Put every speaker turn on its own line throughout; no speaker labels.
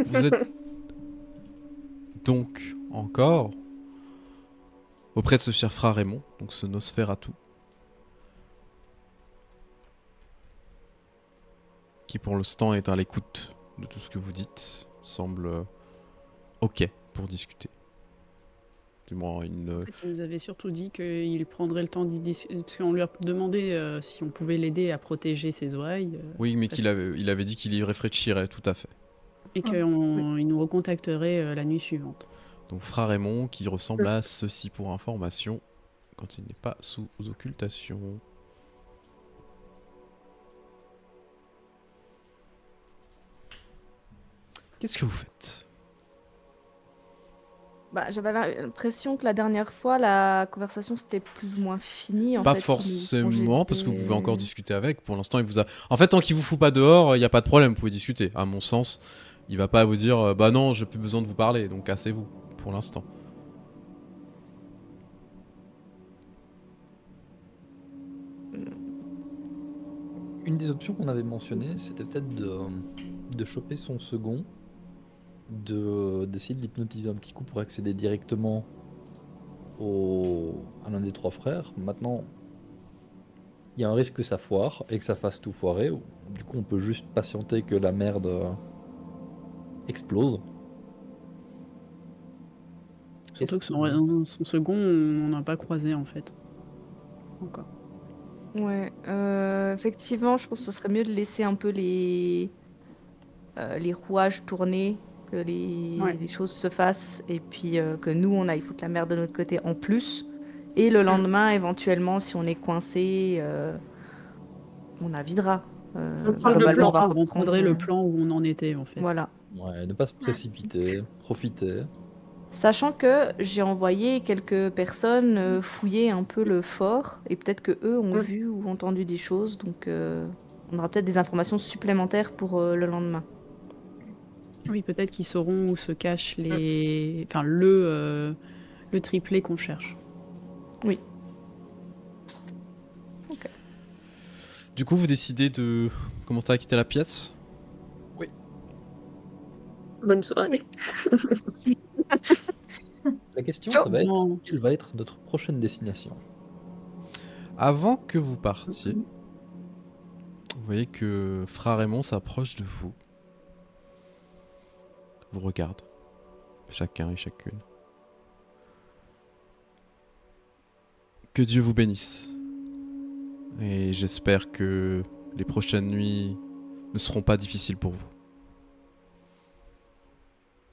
Vous êtes donc encore auprès de ce cher frère Raymond, donc ce Nosferatu, qui pour l'instant est à l'écoute de tout ce que vous dites, semble ok pour discuter. Du moins,
En fait, il nous avait surtout dit qu'il prendrait le temps d'y discuter, parce qu'on lui a demandé si on pouvait l'aider à protéger ses oreilles.
Oui, mais
parce
il avait dit qu'il y réfléchirait, tout à fait.
Et qu'il nous recontacterait la nuit suivante.
Donc frère Raymond qui ressemble à ceci pour information, quand il n'est pas sous occultation. Qu'est-ce que vous faites ?
Bah, j'avais l'impression que la dernière fois, la conversation c'était plus ou moins fini.
Pas
fait,
forcément, parce que vous pouvez encore discuter avec. Pour l'instant, il vous a. En fait, tant qu'il vous fout pas dehors, il n'y a pas de problème, vous pouvez discuter. À mon sens, il va pas vous dire bah non, j'ai plus besoin de vous parler, donc cassez-vous, pour l'instant.
Une des options qu'on avait mentionnées, c'était peut-être de choper son second, d'essayer de l'hypnotiser un petit coup pour accéder directement à l'un des trois frères. Maintenant, il y a un risque que ça foire et que ça fasse tout foirer. Du coup, on peut juste patienter que la merde explose.
Surtout que son second, on n'a pas croisé en fait. Encore.
Ouais, effectivement, je pense que ce serait mieux de laisser un peu les rouages tourner, que les choses se fassent, et puis que nous, on aille foutre la merde de notre côté en plus. Et le lendemain, éventuellement, si on est coincé, on avidera.
Globalement, on reprendrait le plan où on en était en fait.
Voilà.
Ouais, ne pas se précipiter, profiter.
Sachant que j'ai envoyé quelques personnes fouiller un peu le fort, et peut-être que eux ont vu ou entendu des choses, donc on aura peut-être des informations supplémentaires pour le lendemain.
Oui, peut-être qu'ils sauront où se cachent le triplet qu'on cherche.
Oui.
Ok. Du coup, vous décidez de commencer à quitter la pièce ?
Oui.
Bonne soirée.
La question, ça va être quelle va être notre prochaine destination ?
Avant que vous partiez, vous voyez que frère Raymond s'approche de vous. Vous regarde, chacun et chacune. Que Dieu vous bénisse. Et j'espère que les prochaines nuits ne seront pas difficiles pour vous.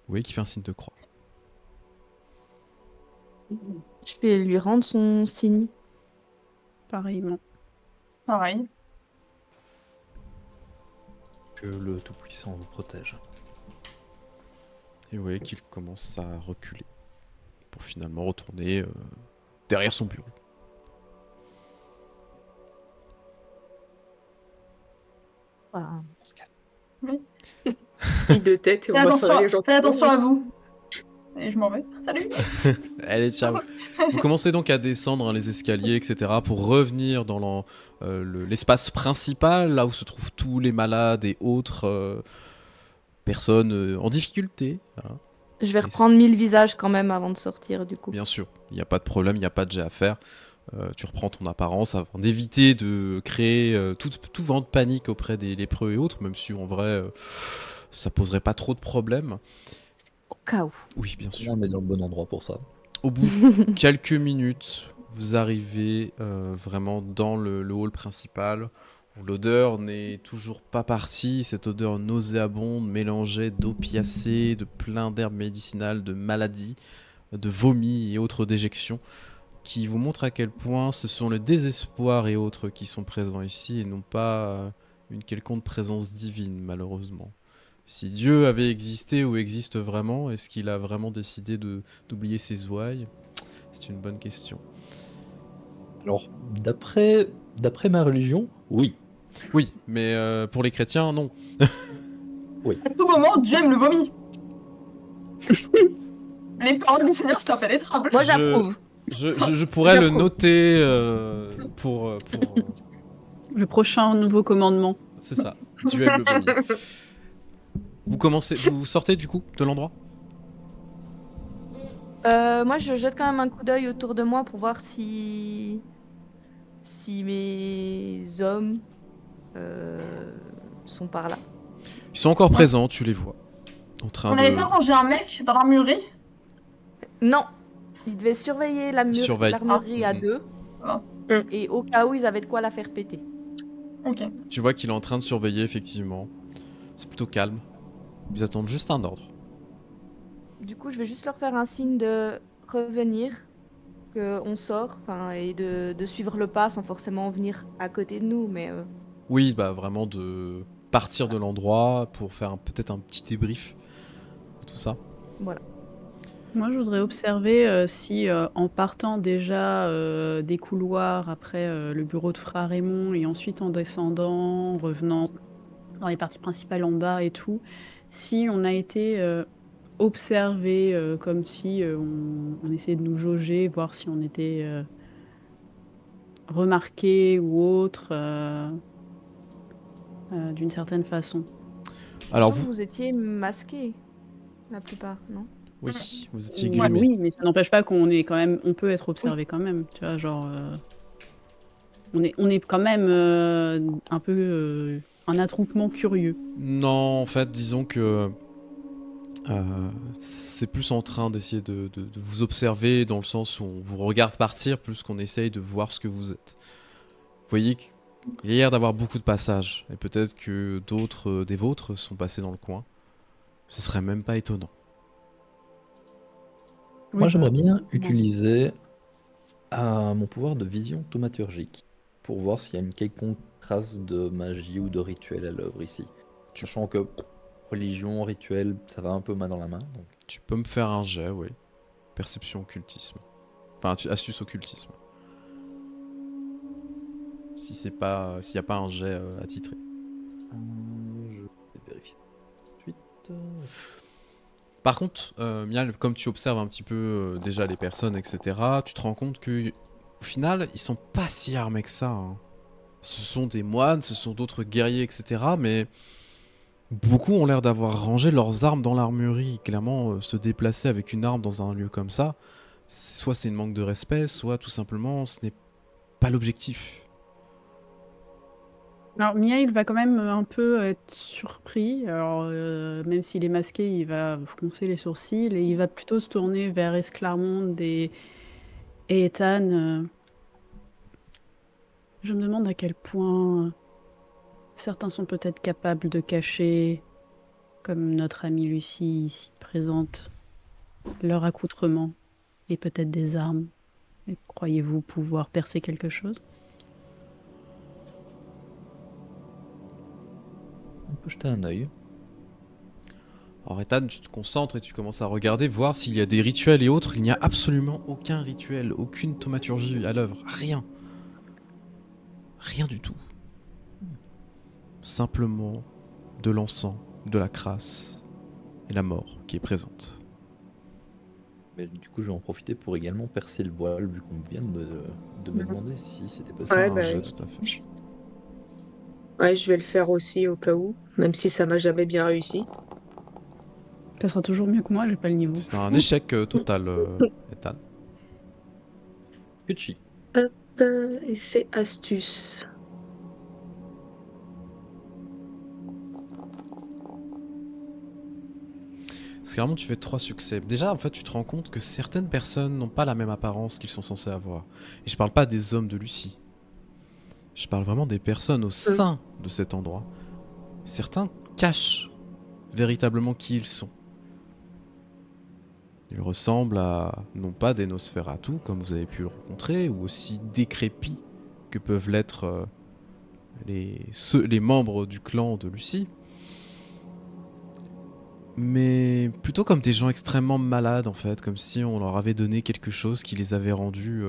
Vous voyez qu'il fait un signe de croix.
Je vais lui rendre son signe.
Pareillement.
Pareil.
Que le Tout-Puissant vous protège.
Et vous voyez qu'il commence à reculer pour finalement retourner derrière son bureau.
Ah.
On se calme.
Oui.
Signe de tête et on va s'en aller gentiment.
Fais attention à vous. Et je m'en vais. Salut.
Allez, ciao. Vous commencez donc à descendre les escaliers, etc. pour revenir dans l'espace principal, là où se trouvent tous les malades et autres personnes en difficulté. Hein.
Je vais reprendre 1000 visages quand même avant de sortir, du coup.
Bien sûr, il n'y a pas de problème, il n'y a pas de jet à faire. Tu reprends ton apparence afin d'éviter de créer tout vent de panique auprès des lépreux et autres, même si en vrai, ça poserait pas trop de problèmes.
Au cas où.
Oui, bien sûr.
On est dans le bon endroit pour ça.
Au bout de quelques minutes, vous arrivez vraiment dans le hall principal. L'odeur n'est toujours pas partie, cette odeur nauséabonde, mélangée d'opiacés, de plein d'herbes médicinales, de maladies, de vomi et autres déjections, qui vous montre à quel point ce sont le désespoir et autres qui sont présents ici et non pas une quelconque présence divine, malheureusement. Si Dieu avait existé ou existe vraiment, est-ce qu'il a vraiment décidé d'oublier ses ouailles ? C'est une bonne question.
Alors, d'après ma religion, oui.
Oui, mais pour les chrétiens, non.
Oui.
À tout moment, Dieu aime le vomi. Les paroles du Seigneur, c'est impénétrable.
Moi, j'approuve.
Je pourrais le noter pour
le prochain nouveau commandement.
C'est ça. Dieu aime le vomi. Vous sortez du coup de l'endroit?
Moi, je jette quand même un coup d'œil autour de moi pour voir si mes hommes sont par là.
Ils sont encore présents, tu les vois. En train
On n'avait
de
pas rangé un mec dans l'armurerie?
Non, ils devaient surveiller
surveiller.
l'armurerie à
Mhm.
deux,
Ah,
et au cas où ils avaient de quoi la faire péter.
ok.
Tu vois qu'il est en train de surveiller, effectivement. C'est plutôt calme. Ils attendent juste un ordre.
Du coup, je vais juste leur faire un signe de revenir, qu'on sort, et de suivre le pas sans forcément venir à côté de nous, mais
Oui, bah vraiment de partir de l'endroit pour faire peut-être un petit débrief de tout ça.
voilà.
Moi, je voudrais observer si, en partant déjà des couloirs après le bureau de Fra Raymond et ensuite en descendant, revenant dans les parties principales en bas et tout, si on a été observé comme si on essayait de nous jauger, voir si on était remarqué ou autre d'une certaine façon.
Alors
Sachant que
vous...
vous étiez masqués, la plupart, non?
Oui, vous étiez
Ouais,
grimé.
oui, mais ça n'empêche pas qu'on est quand même, on peut être
Oui.
observé quand même, tu vois, genre on est quand même un peu un attroupement curieux.
Non, en fait, disons que c'est plus en train d'essayer de vous observer dans le sens où on vous regarde partir plus qu'on essaye de voir ce que vous êtes. Vous voyez qu'il y a l'air d'avoir beaucoup de passages et peut-être que d'autres des vôtres sont passés dans le coin. Ce serait même pas étonnant.
Moi,
Oui,
j'aimerais
bah,
bien
non.
utiliser mon pouvoir de vision thaumaturgique pour voir s'il y a une quelconque trace de magie ou de rituel à l'œuvre ici. Sachant que religion, rituel, ça va un peu main dans la main. Donc.
Tu peux me faire un jet, oui. Perception occultisme. Enfin, astuce occultisme. Si c'est pas, s'il n'y a pas un jet attitré.
Je vais vérifier tout de suite.
Par contre, Mial, comme tu observes un petit peu déjà les personnes, etc., tu te rends compte que au final, ils sont pas si armés que ça. Hein. Ce sont des moines, ce sont d'autres guerriers, etc., mais beaucoup ont l'air d'avoir rangé leurs armes dans l'armurerie. Clairement, se déplacer avec une arme dans un lieu comme ça, soit c'est une manque de respect, soit tout simplement ce n'est pas l'objectif.
Alors Mia, il va quand même un peu être surpris. Alors même s'il est masqué, il va froncer les sourcils et il va plutôt se tourner vers Esclarmonde et Ethan. Je me demande à quel point certains sont peut-être capables de cacher, comme notre amie Lucie ici présente, leur accoutrement et peut-être des armes. Et croyez-vous pouvoir percer quelque chose?
On peut jeter un œil.
Alors Ethan, tu te concentres et tu commences à regarder, voir s'il y a des rituels et autres. Il n'y a absolument aucun rituel, aucune thaumaturgie à l'œuvre, rien. Rien du tout. Simplement de l'encens, de la crasse et la mort qui est présente.
Mais du coup, je vais en profiter pour également percer le voile, vu qu'on vient de me demander si c'était possible.
Ouais,
Un
bah,
jeu, tout à fait.
ouais, je vais le faire aussi au cas où, même si ça m'a jamais bien réussi.
Ça sera toujours mieux que moi, j'ai pas le niveau.
C'est un échec total, Ethan.
Kuchi.
Hop, et c'est astuce.
C'est clairement tu fais 3 succès. Déjà, en fait, tu te rends compte que certaines personnes n'ont pas la même apparence qu'ils sont censés avoir. Et je parle pas des hommes de Lucie. Je parle vraiment des personnes au sein de cet endroit. Certains cachent véritablement qui ils sont. Ils ressemblent à, non pas des Nosferatu, comme vous avez pu le rencontrer, ou aussi décrépits que peuvent l'être les membres du clan de Lucie, mais plutôt comme des gens extrêmement malades, en fait, comme si on leur avait donné quelque chose qui les avait rendus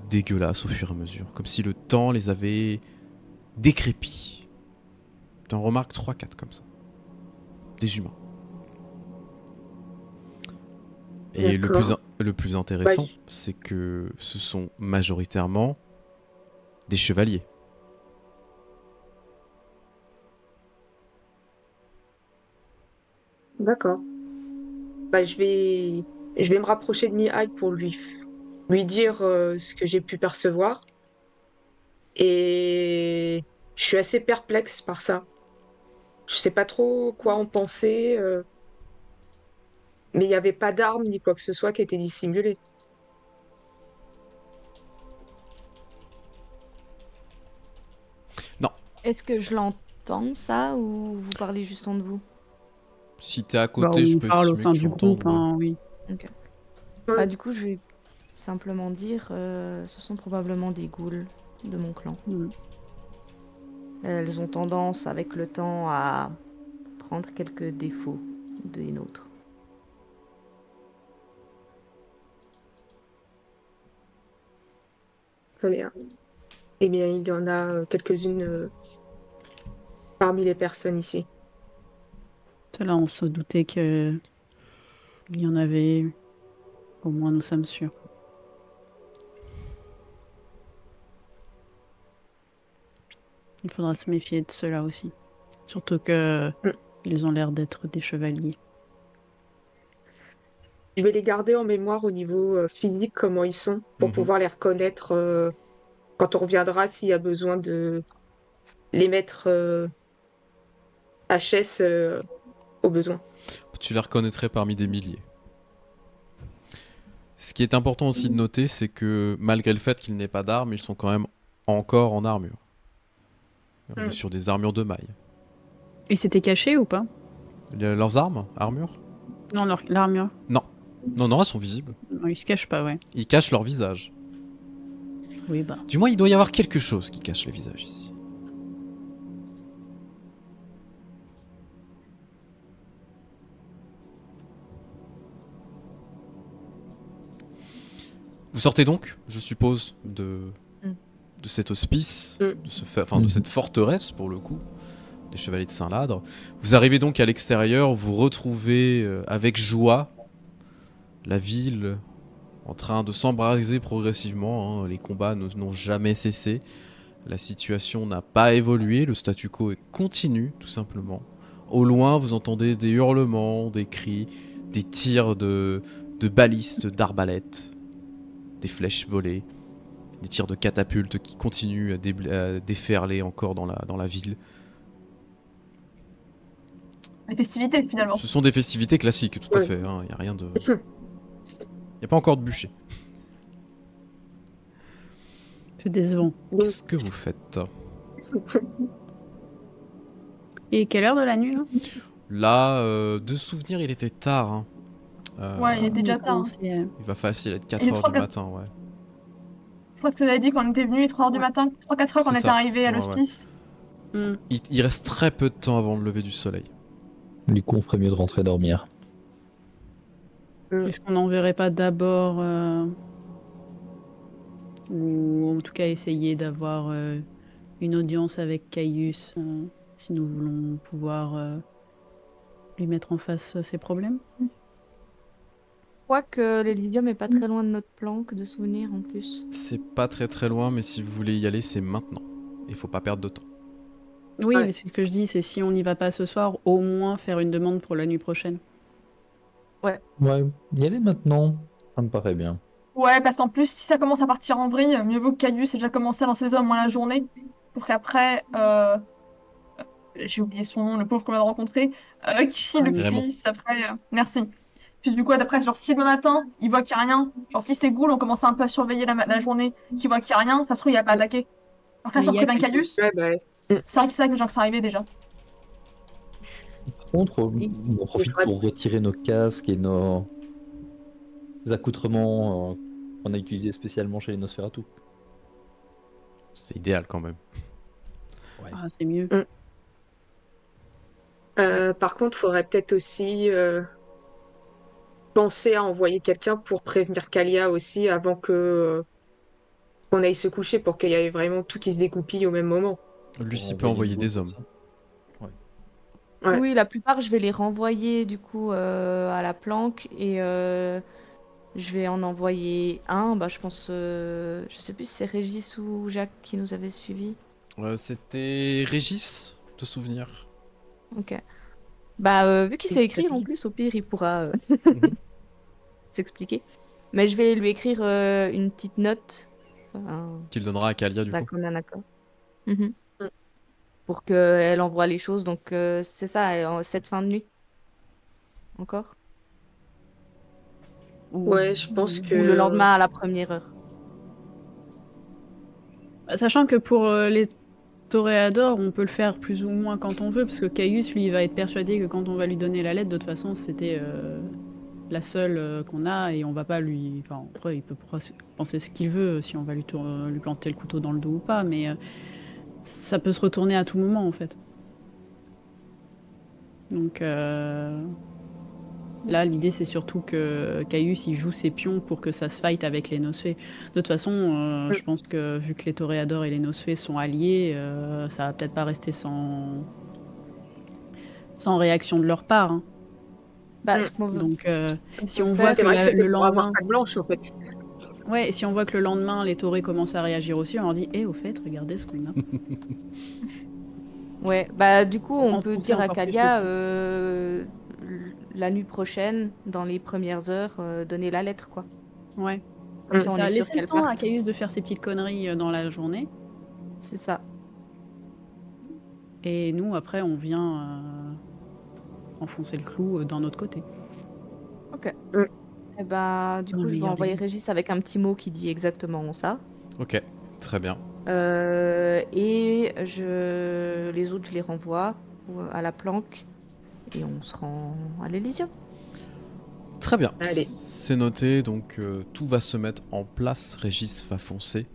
dégueulasses au fur et à mesure, comme si le temps les avait décrépits. T'en remarques 3-4 comme ça. Des humains. Et le plus intéressant, c'est que ce sont majoritairement des chevaliers.
D'accord. Bah, je vais me rapprocher de Mihai pour lui dire ce que j'ai pu percevoir. Et je suis assez perplexe par ça. Je sais pas trop quoi en penser, mais il n'y avait pas d'armes ni quoi que ce soit qui était dissimulé.
Non,
Est-ce que je l'entends ça ou vous parlez juste entre vous?
si t'es à
Bah,
côté, je
on
peux
parle au
estimer
sein
que tu
du
l'entends.
groupe, hein, oui.
Ok.
Ouais.
Bah, du coup, je vais simplement dire ce sont probablement des ghouls de mon clan.
Mm.
Elles ont tendance, avec le temps, à prendre quelques défauts des nôtres.
Très bien. Eh bien, il y en a quelques-unes parmi les personnes ici.
Là, on se doutait qu'il y en avait. Au moins, nous sommes sûrs. Il faudra se méfier de ceux-là aussi. Surtout que
Mm.
ils ont l'air d'être des chevaliers.
Je vais les garder en mémoire au niveau physique, comment ils sont, pour
Mhm.
pouvoir les reconnaître quand on reviendra, s'il y a besoin de les mettre HS au besoin.
Tu les reconnaîtrais parmi des milliers. Ce qui est important aussi de noter, c'est que malgré le fait qu'ils n'aient pas d'armes, ils sont quand même encore en armure. On est sur des armures de maille.
Et c'était caché ou pas?
Leurs armes, armures?
Non, l'armure.
Non. Non, elles sont visibles.
Non, ils se cachent pas, ouais.
Ils cachent leur visage.
Oui, bah.
Du moins, il doit y avoir quelque chose qui cache les visages ici. Vous sortez donc, je suppose, de cet hospice, de cette forteresse, pour le coup, des Chevaliers de Saint-Ladre. Vous arrivez donc à l'extérieur, vous retrouvez avec joie la ville en train de s'embraser progressivement. Les combats n'ont jamais cessé. La situation n'a pas évolué, le statu quo continue, tout simplement. Au loin, vous entendez des hurlements, des cris, des tirs de balistes, d'arbalètes, des flèches volées, des tirs de catapultes qui continuent à déferler encore dans la ville.
Les festivités, finalement.
Ce sont des festivités classiques, tout à fait. Il n'y a rien de... Il n'y a pas encore de bûcher.
C'est décevant.
Qu'est-ce que vous faites?
Et quelle heure de la nuit, là?
Là, de souvenir, il était tard. Hein.
Ouais, il était déjà tard.
Commençait,
Il va facile être
Il
4
est
heures
3,
du
4.
matin, ouais.
Je crois que tu l'as dit quand on était venu, 3h du matin, 3-4 heures qu'on
C'est
était
ça.
arrivé à
Ouais,
l'hospice.
Il reste très peu de temps avant le lever du soleil.
Du coup, on ferait mieux de rentrer dormir.
Est-ce qu'on n'enverrait pas d'abord ou en tout cas essayer d'avoir une audience avec Caius si nous voulons pouvoir lui mettre en face ses problèmes?
Je crois que l'Elysium est pas très loin de notre plan, que de souvenirs en plus.
C'est pas très loin, mais si vous voulez y aller, c'est maintenant. Il faut pas perdre de temps.
Oui,
Ouais.
mais c'est ce que je dis, c'est si on n'y va pas ce soir, au moins faire une demande pour la nuit prochaine.
Ouais, y aller maintenant, ça me paraît bien.
Ouais, parce qu'en plus, si ça commence à partir en vrille, mieux vaut que Caius ait déjà commencé à lancer les hommes au moins la journée. Pour qu'après, j'ai oublié son nom, le pauvre qu'on vient de rencontrer, qui le
Raymond.
puisse après. Merci. Puis du coup, d'après, genre, si demain matin, il voit qu'il n'y a rien, genre, si c'est Ghoul, on commence un peu à surveiller la journée, qu'il voit qu'il n'y a rien, ça se trouve, il n'a pas attaqué. Après,
Mais
sur
il y
le
a
prix d'un
que-
Caius,
Ouais, bah,
c'est vrai que c'est ça que les gens qui sont arrivés déjà.
Par contre, on profite pour retirer nos casques et nos accoutrements qu'on a utilisés spécialement chez les Nosferatu.
C'est idéal quand même.
Ah, c'est mieux.
Par contre, il faudrait peut-être aussi penser à envoyer quelqu'un pour prévenir Kalia aussi avant que qu'on aille se coucher pour qu'il y ait vraiment tout qui se découpille au même moment.
Lucie
Pour
peut envoyer
une
des
boule
hommes.
comme ça.
Ouais.
Oui, la plupart, je vais les renvoyer du coup à la planque et je vais en envoyer un. Bah, je pense, je sais plus si c'est Régis ou Jacques qui nous avait suivis.
C'était Régis, de souvenir.
Ok. Bah, vu qu'il
Et
sait écrire en
papy.
plus, au pire, il pourra
Mhm.
s'expliquer. Mais je vais lui écrire une petite note.
Qu'il donnera à Kalia du coup.
Comme un accord. Mhm.
Mm.
Pour qu'elle envoie les choses. Donc, c'est ça, cette fin de nuit. Encore.
Ouais, je pense
Ou le
que
lendemain à la première heure.
Sachant que pour les toréadors, on peut le faire plus ou moins quand on veut, parce que Caius, lui, il va être persuadé que quand on va lui donner la lettre, de toute façon, c'était la seule qu'on a, et on va pas lui... Enfin, après, il peut penser ce qu'il veut, si on va lui planter le couteau dans le dos ou pas, mais ça peut se retourner à tout moment, en fait. Donc là, l'idée, c'est surtout que Caius, il joue ses pions pour que ça se fight avec les Nosfées. De toute façon, je pense que vu que les Toréadors et les Nosfées sont alliés, ça va peut-être pas rester sans réaction de leur part. Hein.
Bah,
Mm.
ce qu'on veut.
Donc, si
peut
on
faire,
voit
c'est
que
vrai que c'était
le
pour avoir
lendemain,
carte blanche en fait.
ouais, et si on voit que le lendemain, les Torés commencent à réagir aussi, on leur dit, au fait, regardez ce qu'on a.
Ouais, bah du coup, on peut
Enfoncer
dire à
encore plus le
Kalia,
truc.
la nuit prochaine, dans les premières heures, donner la lettre, quoi.
Ouais.
Comme
C'est
ça, on
ça.
est sûr
Laissez le
qu'elle
temps à
parte.
Caius de faire ses petites conneries dans la journée.
C'est ça.
Et nous, après, on vient enfoncer le clou d'un autre côté.
Ok.
Mm.
Et bah, du
Dans
coup,
le
je vais
meilleur des
envoyer
mondes.
Régis avec un petit mot qui dit exactement ça.
Ok, très bien.
Et les autres, je les renvoie à la planque. Et on se rend à l'Elysium.
Très bien,
Allez.
c'est noté, donc tout va se mettre en place. Régis va foncer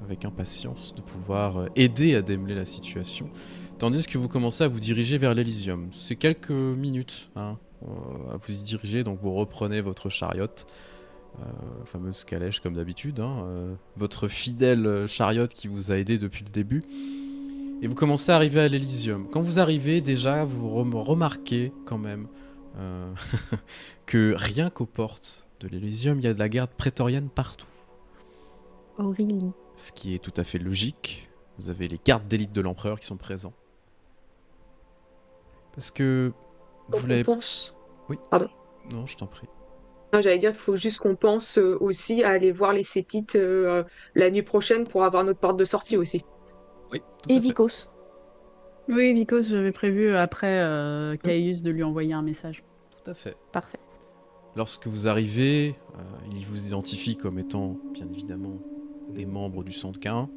avec impatience de pouvoir aider à démêler la situation. Tandis que vous commencez à vous diriger vers l'Elysium. C'est quelques minutes à vous y diriger, donc vous reprenez votre chariot, fameuse calèche comme d'habitude, votre fidèle chariot qui vous a aidé depuis le début. Et vous commencez à arriver à l'Elysium. Quand vous arrivez, déjà, vous remarquez quand même que rien qu'aux portes de l'Elysium, il y a de la garde prétorienne partout.
Aurélie.
Ce qui est tout à fait logique. Vous avez les gardes d'élite de l'empereur qui sont présents. Parce que vous
Donc on
l'avez...
pense.
Oui.
Pardon.
Non, je t'en prie.
Non, j'allais dire, il faut juste qu'on pense aussi à aller voir les Sétites la nuit prochaine pour avoir notre porte de sortie aussi.
Oui, tout
Et
à fait.
Vikos.
Oui, Vikos, j'avais prévu après Caius de lui envoyer un message.
Tout à fait.
Parfait.
Lorsque vous arrivez, il vous identifie comme étant, bien évidemment, des membres du Sandquin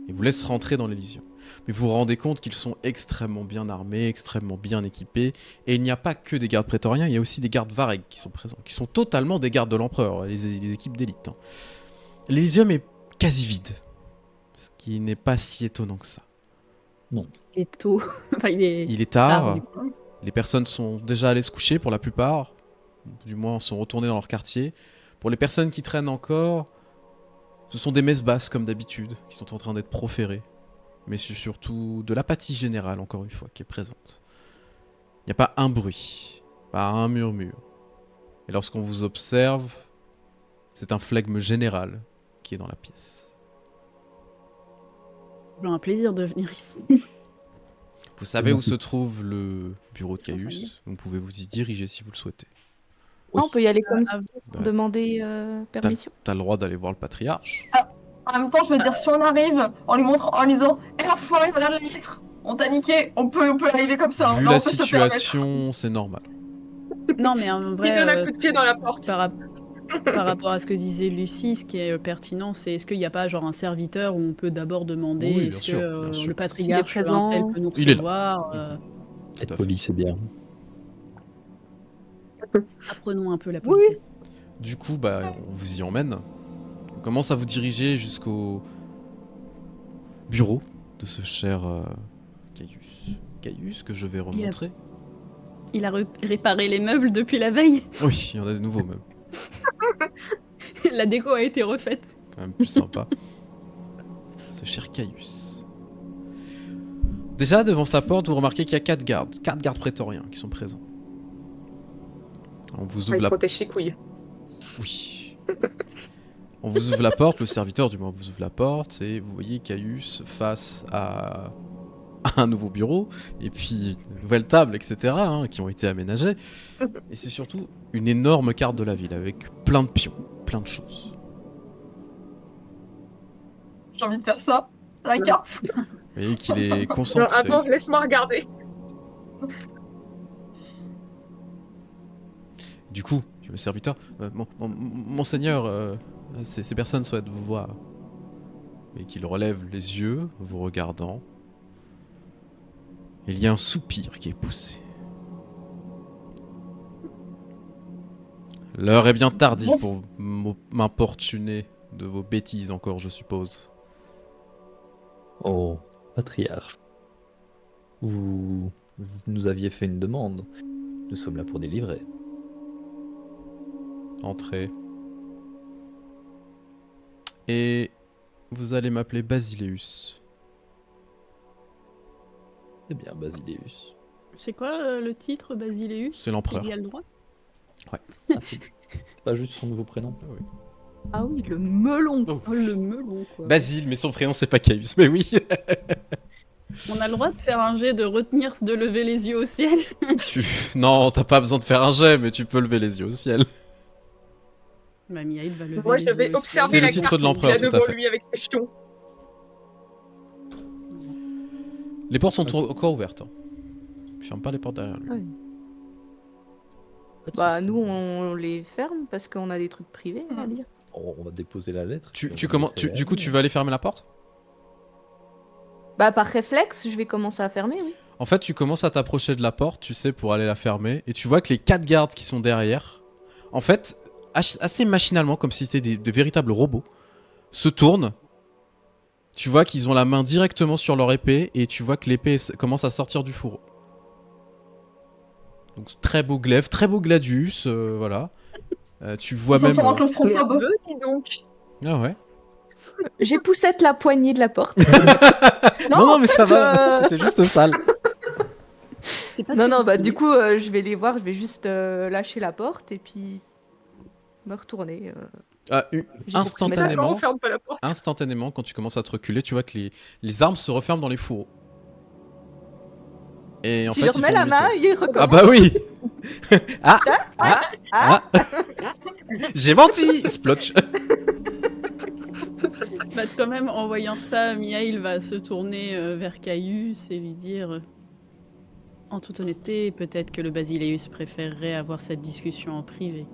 et vous laisse rentrer dans l'Elysium. Mais vous vous rendez compte qu'ils sont extrêmement bien armés, extrêmement bien équipés, et il n'y a pas que des gardes prétoriens, il y a aussi des gardes Vareg qui sont présents, qui sont totalement des gardes de l'empereur, les équipes d'élite. L'Elysium est quasi vide, ce qui n'est pas si étonnant que ça.
Il est tôt. Enfin, il est
tard,
du coup.
les personnes sont déjà allées se coucher pour la plupart, du moins sont retournées dans leur quartier. Pour les personnes qui traînent encore, ce sont des messes basses comme d'habitude, qui sont en train d'être proférées. Mais c'est surtout de l'apathie générale, encore une fois, qui est présente. Il n'y a pas un bruit, pas un murmure. Et lorsqu'on vous observe, c'est un flegme général qui est dans la pièce.
C'est un plaisir de venir ici.
Vous savez où se trouve le bureau de
Sans saluer.
Caius. Vous pouvez vous y diriger si vous le souhaitez.
Ah, on peut y aller comme ça, sans
Bah,
demander permission.
T'as le droit d'aller voir le patriarche.
En même temps, je veux dire, si on arrive en lui montrant, en lui disant, enfoiré, regarde la lettre, on t'a niqué, on peut arriver comme ça.
Vu
Là,
la
on peut se permettre.
situation, c'est normal.
Non, mais en
Il
vrai,
donne un coup de pied dans la porte.
par rapport à ce que disait Lucie, ce qui est pertinent, c'est est-ce qu'il n'y a pas genre un serviteur où on peut d'abord demander
Oui, bien
est-ce
sûr,
que
bien sûr.
le patriarche
S'il est présent.
un tel peut nous
Il est là.
recevoir
Tout à
Être
fait.
poli, c'est bien.
Apprenons un peu la
Oui.
politesse.
Du coup, bah, on vous y emmène. On commence à vous diriger jusqu'au bureau de ce cher Caius. Caius, que je vais remontrer.
Il a réparé les meubles depuis la veille.
Oui, il y en a de nouveaux même.
La déco a été refaite.
Quand même plus sympa. Ce cher Caius. Déjà, devant sa porte, vous remarquez qu'il y a 4 gardes prétoriens qui sont présents. On vous ouvre
Il
la...
protège ses couilles.
Oui. On vous ouvre la porte, le serviteur du moins vous ouvre la porte, et vous voyez Caius face à un nouveau bureau, et puis une nouvelle table, etc., hein, qui ont été aménagées. Et c'est surtout une énorme carte de la ville, avec plein de pions, plein de choses.
J'ai envie de faire ça. La carte.
Vous voyez qu'il est
Non,
concentré.
attends, laisse-moi regarder.
Du coup, le serviteur, monseigneur, ces personnes souhaitent vous voir. Et qu'il relève les yeux, vous regardant. Il y a un soupir qui est poussé. L'heure est bien tardive pour m'importuner de vos bêtises encore, je suppose.
Oh, patriarche. Vous nous aviez fait une demande. Nous sommes là pour délivrer.
Entrez. Et vous allez m'appeler Basileus.
Eh bien, Basileus.
C'est quoi le titre, Basileus?
C'est l'empereur.
Il y a le droit?
Ah, c'est pas juste son nouveau prénom.
Ah oui, le melon.
Oh, le melon, quoi.
Basile, mais son prénom c'est pas Caius, mais oui.
On a le droit de faire un jet de retenir, de lever les yeux au ciel.
Non, t'as pas besoin de faire un jet, mais tu peux lever les yeux au ciel.
Bah, Miaïl va lever
Moi,
les
je vais
yeux au
observer
C'est le
la
titre
carte
de l'empereur,
qu'il y a
tout à
devant
fait.
lui avec ses jetons.
Les portes sont encore ouvertes. Hein. Ferme pas les portes derrière lui.
Ouais.
Pas de
Bah,
soucis.
nous, on les ferme parce qu'on a des trucs privés, on va dire.
On va déposer la lettre.
Tu
puis on va
comment,
laisser
du coup,
aller.
tu vas aller fermer la porte?
Bah, par réflexe, je vais commencer à fermer, oui.
En fait, tu commences à t'approcher de la porte, tu sais, pour aller la fermer, et tu vois que les 4 gardes qui sont derrière, en fait, assez machinalement, comme si c'était de véritables robots, se tournent. Tu vois qu'ils ont la main directement sur leur épée, et tu vois que l'épée commence à sortir du fourreau. Donc très beau glaive, très beau gladius, voilà. Tu vois
Ils sont
même...
sûrement claustrophobes.
Nerveux, dis donc.
Ah ouais.
J'ai poussette la poignée de la porte.
Non, mais ça va,
euh,
c'était juste sale.
C'est pas
Non,
ce
non,
que
bah
vous
du
voulez.
coup, je vais les voir, je vais juste lâcher la porte et puis me retourner.
Ah,
J'ai compris.
D'accord,
instantanément,
on ferme pas la porte.
instantanément, quand tu commences à te reculer, tu vois que les armes se referment dans les fourreaux. Et en
Si
fait,
je
ils
remets
font
la
demi-tour.
main, il recommence.
Ah bah oui. Ah J'ai menti, splotch.
Bah, quand même, en voyant ça, Miaïl va se tourner vers Caius et lui dire en toute honnêteté, peut-être que le Basileus préférerait avoir cette discussion en privé.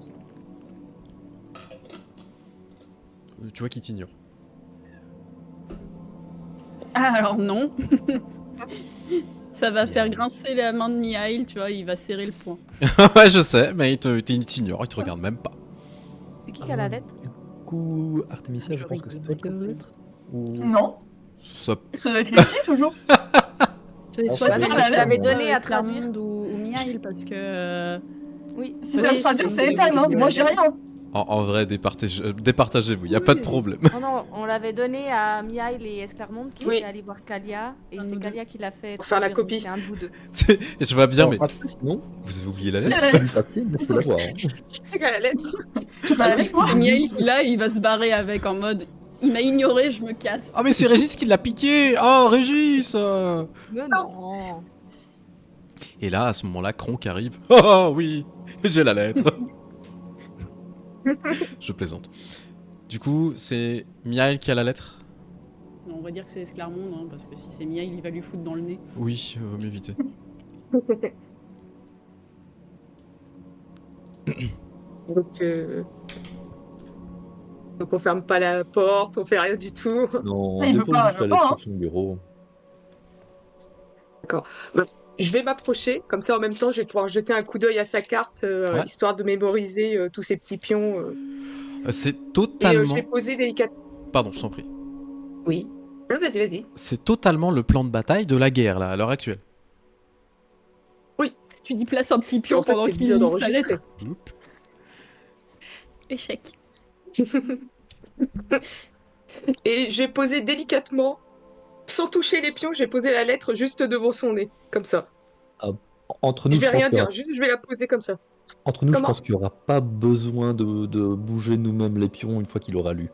Tu vois qu'il t'ignore.
Ah, alors non. Ça va faire grincer la main de Miaïl, tu vois, il va serrer le poing.
Ouais, je sais, mais il t'ignore, il te regarde même pas.
C'est qui a la lettre?
Du coup, Artemisia, je
Je
pense que c'est toi
rigole,
qui as la
compris.
lettre Ou...
Non,
Ça...
ça doit être Lucie toujours.
C'est
On
soit
savait
toi,
que je l'avais
soit,
donné à traduire.
Clarmonde ou Miaïl, parce que...
Oui.
Si
Oui,
ça me traduire,
c'est-
c'est Ethan, hein. Moi j'ai rien.
En vrai, départagez-vous, y a pas de
Oui.
problème.
Non, non, on l'avait donné à Miaïl et Esclarmonde qui
Oui.
étaient allés voir Kalia et
Un
c'est
ou
Kalia qui l'a fait.
Pour faire la
traduire, donc
copie.
C'est un de vous deux.
Je vois bien, mais
Sinon,
vous avez oublié la
C'est
lettre.
la
c'est
lettre.
du papier, mais faut l'avoir. Hein.
C'est qu'à la lettre.
Tu vas avec moi.
C'est Miaïl qui l'a, il va se barrer avec en mode il m'a ignoré, je me casse.
Ah mais c'est Régis qui l'a piqué. Oh Régis.
Mais non.
Et là, à ce moment-là, Kronk arrive. Oh oui, j'ai la lettre. Je plaisante. Du coup, c'est Miaël qui a la lettre?
On va dire que c'est Esclarmonde, hein, parce que si c'est Miaïl, il va lui foutre dans le nez.
Oui, vaut mieux éviter.
Donc on ferme pas la porte, on fait rien du tout.
Non,
Ah, il veut
dépose
pas,
juste
il veut
la lettre
pas,
sur son bureau.
Je vais m'approcher, comme ça en même temps je vais pouvoir jeter un coup d'œil à sa carte,
Ouais.
histoire de mémoriser tous ces petits pions.
C'est
Et je
totalement...
vais poser délicatement.
Pardon, je t'en prie.
Oui. Ah, vas-y, vas-y.
C'est totalement le plan de bataille de la guerre, là, à l'heure actuelle.
Tu dis place un petit
C'est
pion
pour ça que
pendant
c'est
qu'il
bizarre
lit sa
d'enregistrer.
lettre. Échec.
Et j'ai posé délicatement, sans toucher les pions, j'ai posé la lettre juste devant son nez, comme ça.
Entre nous,
Je vais
pense
rien
qu'il y
dire,
aura-
juste je vais la poser comme ça.
Entre nous, je
Comment
pense qu'il n'y aura pas besoin de bouger nous-mêmes les pions une fois qu'il aura lu.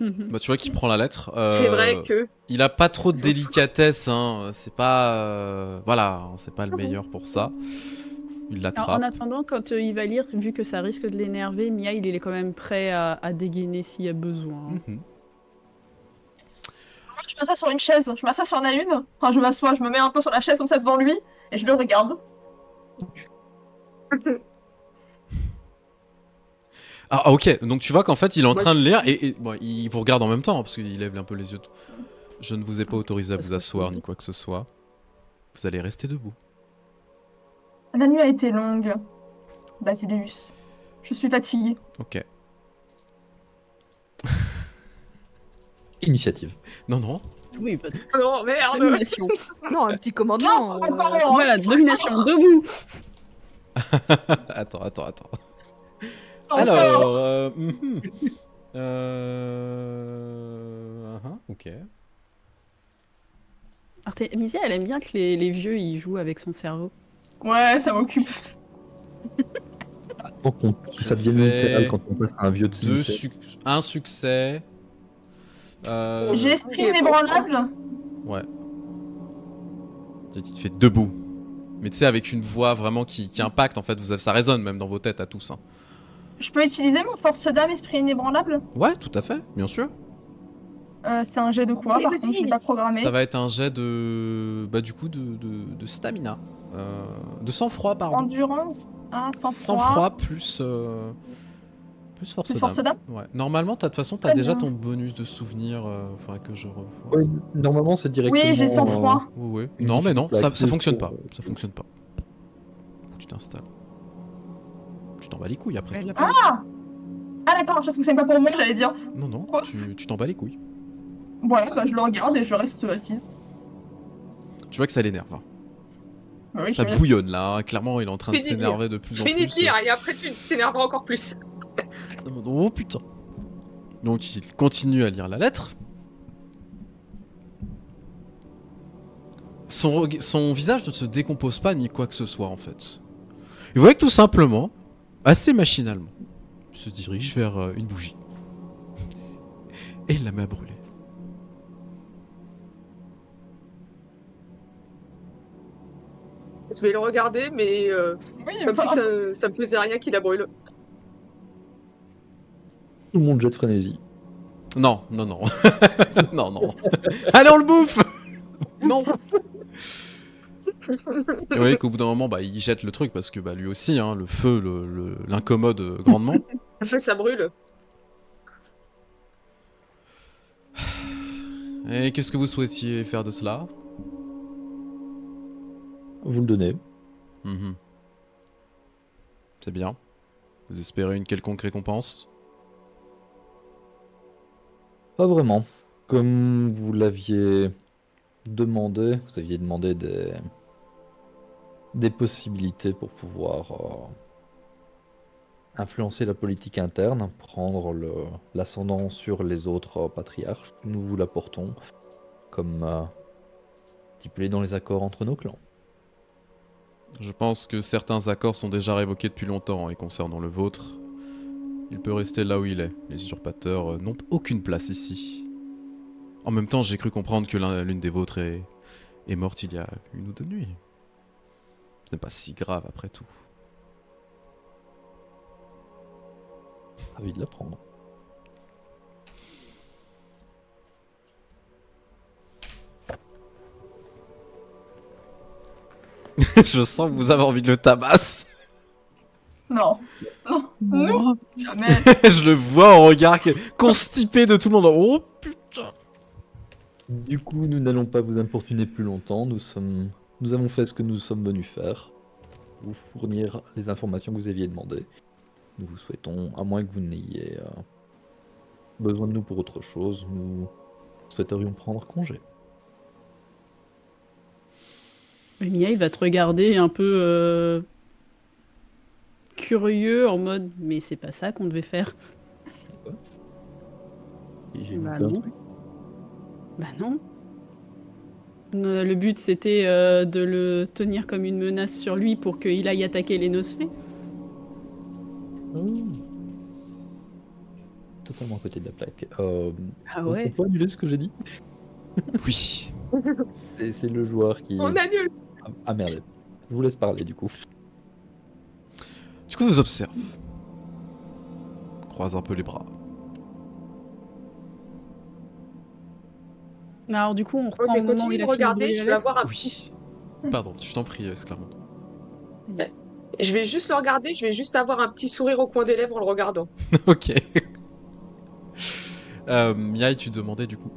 Bah, tu vois qu'il prend la lettre.
C'est vrai que.
Il a pas trop de délicatesse, hein. C'est pas. Voilà, hein, c'est pas le meilleur pour ça. Il
En
l'attrape.
attendant, quand il va lire, vu que ça risque de l'énerver, Mia, il est quand même prêt à dégainer s'il y a besoin.
Mhm.
Je m'assois sur une chaise, je m'assois sur une. Enfin, je m'assois, je me mets un peu sur la chaise comme ça devant lui et je le regarde.
Ah, ok, donc tu vois qu'en fait il est en
Moi,
train de lire et bon, il vous regarde en même temps hein, parce qu'il lève un peu les yeux. Je ne vous ai pas autorisé à
Ça
vous
serait
asseoir
cool.
ni quoi que ce soit. Vous allez rester debout.
La nuit a été longue, Basileus. Je suis fatiguée.
Ok.
Initiative.
Non, non.
Oui, bah,
Oh merde.
domination.
Non, un petit commandement.
Voilà, domination, debout.
Attends.
Enfin,
Alors. Ok.
Artemisia, elle aime bien que les vieux ils jouent avec son cerveau.
ouais, ça m'occupe.
Que ça
Je
devienne
fais
littéral quand on passe à un vieux de CNC.
Un succès.
J'ai esprit
ok,
inébranlable.
Ouais. Tu te fais debout. Mais tu sais, avec une voix vraiment qui impacte, en fait, ça résonne même dans vos têtes à tous. Hein.
Je peux utiliser mon force d'âme, esprit inébranlable.
Ouais, tout à fait, bien sûr.
C'est un jet de quoi?
Allez,
Par contre, je
vas-y.
l'ai pas programmé.
Ça va être un jet de. Bah, du coup, de stamina. De sang-froid, pardon.
Endurance. Ah, sang-froid.
Sang-froid plus. Plus force
Plus force d'âme.
Ouais. Normalement, de toute façon, t'as
Très
déjà
bien.
ton bonus de souvenir. Faudrait que je revoie.
Ouais, normalement, c'est directement.
Oui, j'ai sang-froid.
Ouais.
une
Non, mais non,
difficulté
ça
active
fonctionne
pour-
pas. Ça fonctionne pas. Faut que tu t'installes. Tu t'en bats les couilles après. tout.
Ah d'accord, je sais que c'est pas pour moi, j'allais dire.
Non, non,
Quoi
tu t'en bats les couilles.
Voilà, bah je le regarde et je reste assise.
Tu vois que ça l'énerve. Hein.
Bah oui,
Ça
je
bouillonne là. Hein. Clairement, il est en train de
Finis de
s'énerver de plus en
Finis de
plus.
lire et après tu t'énerveras encore plus.
Oh putain. Donc il continue à lire la lettre. Son visage ne se décompose pas ni quoi que ce soit en fait. Vous voyez que tout simplement, assez machinalement, il se dirige vers une bougie. Et il la met à brûler.
Je vais le regarder, mais
Oui,
comme si
enfin,
ça me faisait rien qu'il la brûle.
Tout le monde jette frénésie.
Non. non. Allez, on le bouffe. Non. Et vous voyez qu'au bout d'un moment, bah, il jette le truc parce que bah, lui aussi, hein, le feu l'incommode grandement.
Le feu, ça brûle.
Et qu'est-ce que vous souhaitiez faire de cela?
Vous le donnez.
Mhm. C'est bien. Vous espérez une quelconque récompense?
Pas vraiment. Comme vous l'aviez demandé, vous aviez demandé des possibilités pour pouvoir influencer la politique interne, prendre l'ascendant sur les autres patriarches. Nous vous l'apportons comme stipulé dans les accords entre nos clans.
Je pense que certains accords sont déjà révoqués depuis longtemps et concernant le vôtre, il peut rester là où il est. Les usurpateurs n'ont aucune place ici. En même temps, j'ai cru comprendre que l'une des vôtres est morte il y a 1 ou 2 nuits. Ce n'est pas si grave après tout.
Ravi de l'apprendre.
Je sens que vous avez envie de le tabasser.
non. Non, jamais.
Je le vois en regard constipé de tout le monde. Oh putain.
Du coup, nous n'allons pas vous importuner plus longtemps. Nous avons fait ce que nous sommes venus faire. Vous fournir les informations que vous aviez demandées. Nous vous souhaitons, à moins que vous n'ayez besoin de nous pour autre chose, nous souhaiterions prendre congé.
Mia, il va te regarder un peu curieux en mode mais c'est pas ça qu'on devait faire.
Et j'ai
Bah
loupé un
non.
truc.
Bah non. Le but c'était de le tenir comme une menace sur lui pour qu'il aille attaquer les Nosfées.
Oh. Top totalement à côté de la plaque.
Ah
On
ouais.
peut pas annuler ce que j'ai dit.
Oui.
Et c'est le joueur qui...
On annule.
Ah merde. Je vous laisse parler du coup.
Du coup, vous observe. Croise un peu les bras.
Alors du coup, on
Moi,
reprend
je
au
vais
moment où
continuer
il
de
a fini de
regarder.
brûler
Je
la
vais
lettre.
avoir un
Oui.
petit.
Pardon, je t'en prie, Esclarmonde.
Je vais juste le regarder. Je vais juste avoir un petit sourire au coin des lèvres en le regardant.
Ok. Miaille, tu demandais du coup.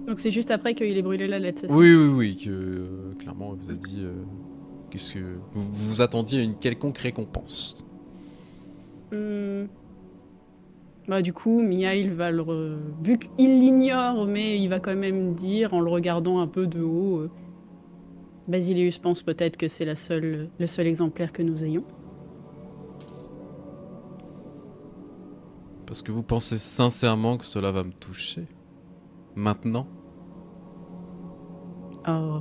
Donc c'est juste après qu'il ait brûlé la lettre, c'est ça?
Oui, que clairement, il vous a dit qu'est-ce que vous attendiez à une quelconque récompense.
Bah du coup, Miail va vu qu'il l'ignore, mais il va quand même dire en le regardant un peu de haut. Basilius pense peut-être que c'est le seul exemplaire que nous ayons.
Parce que vous pensez sincèrement que cela va me toucher maintenant?
Oh.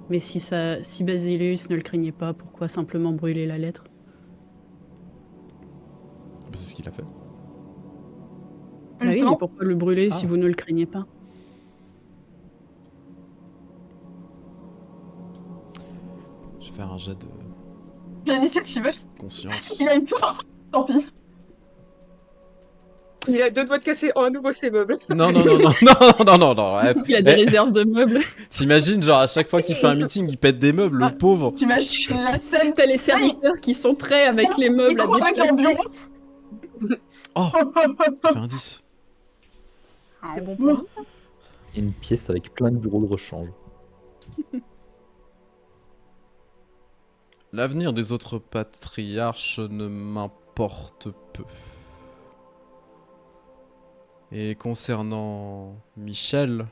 Mais si Basilius ne le craignait pas, pourquoi simplement brûler la lettre?
C'est ce qu'il a fait.
Bah oui, mais
Justement,
pourquoi le brûler si
Ah.
vous ne le craignez pas?
Je vais faire un jet de
l'initiative.
conscience.
Il a eu tort. Tant pis.
Il a 2 doigts de casser à nouveau ses meubles.
Non. Arrête.
Il a des
Eh,
réserves de meubles.
t'imagines, genre, à chaque fois qu'il fait un meeting, il pète des meubles, le pauvre.
J'imagine la scène.
T'as les serviteurs qui sont prêts avec les meubles à
Ils courent avec leur
déplacer.
bureau.
Oh, il fait un 10.
C'est bon pour nous.
Et une pièce avec plein de bureaux de rechange.
L'avenir des autres patriarches ne m'importe peu. Et concernant Michel,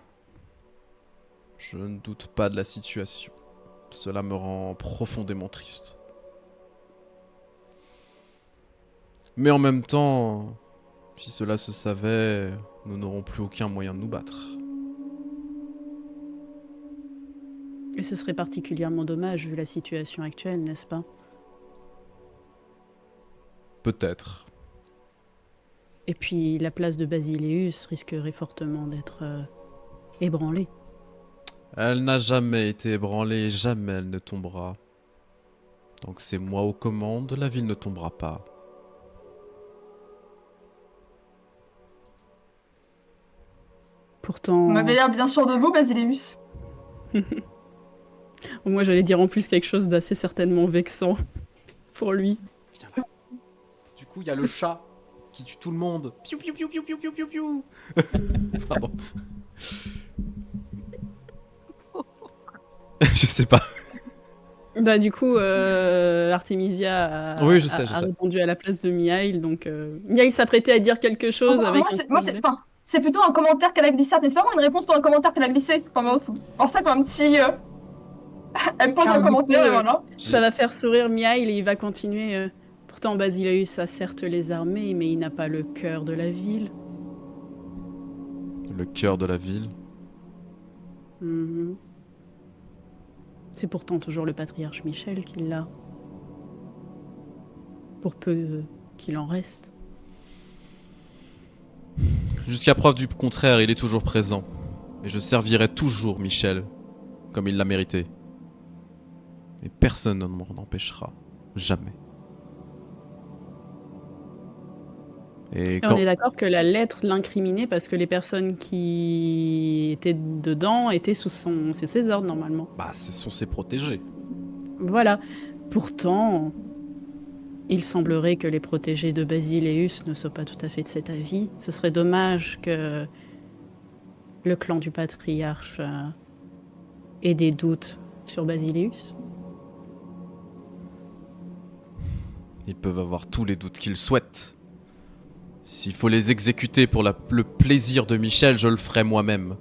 je ne doute pas de la situation. Cela me rend profondément triste. Mais en même temps, si cela se savait, nous n'aurons plus aucun moyen de nous battre.
Et ce serait particulièrement dommage vu la situation actuelle, n'est-ce pas?
Peut-être.
Et puis la place de Basileus risquerait fortement d'être ébranlée.
Elle n'a jamais été ébranlée et jamais elle ne tombera. Donc c'est moi aux commandes, la ville ne tombera pas.
Pourtant,
Vous m'avez l'air bien sûr de vous, Basilius.
moi j'allais dire en plus quelque chose d'assez certainement vexant pour lui.
Viens là. Du coup, il y a le chat qui tue tout le monde. Piou piou piou piou piou piou piou piou. Pardon. Je sais pas.
Bah du coup, Artemisia
Oui, je sais.
a répondu à la place de Miail, donc Miail s'apprêtait à dire quelque chose avec
C'est plutôt un commentaire qu'elle a glissé. C'est pas vraiment une réponse pour un commentaire qu'elle a glissé. Enfin, pour ça, comme un petit. Elle pose un commentaire et voilà.
Ça va faire sourire Miail et il va continuer. Pourtant, Basileus a certes les armées, mais il n'a pas le cœur de la ville.
Le cœur de la ville.
Mhm. C'est pourtant toujours le patriarche Michel qui l'a. Pour peu qu'il en reste.
Jusqu'à preuve du contraire, il est toujours présent. Et je servirai toujours Michel, comme il l'a mérité. Et personne ne m'en empêchera. Jamais. Et
On est d'accord que la lettre l'incriminait parce que les personnes qui étaient dedans étaient sous ses ordres normalement.
Bah, ce sont ses protégés.
Voilà. Pourtant, il semblerait que les protégés de Basileus ne soient pas tout à fait de cet avis. Ce serait dommage que le clan du patriarche ait des doutes sur Basileus.
Ils peuvent avoir tous les doutes qu'ils souhaitent. S'il faut les exécuter pour le plaisir de Michel, je le ferai moi-même.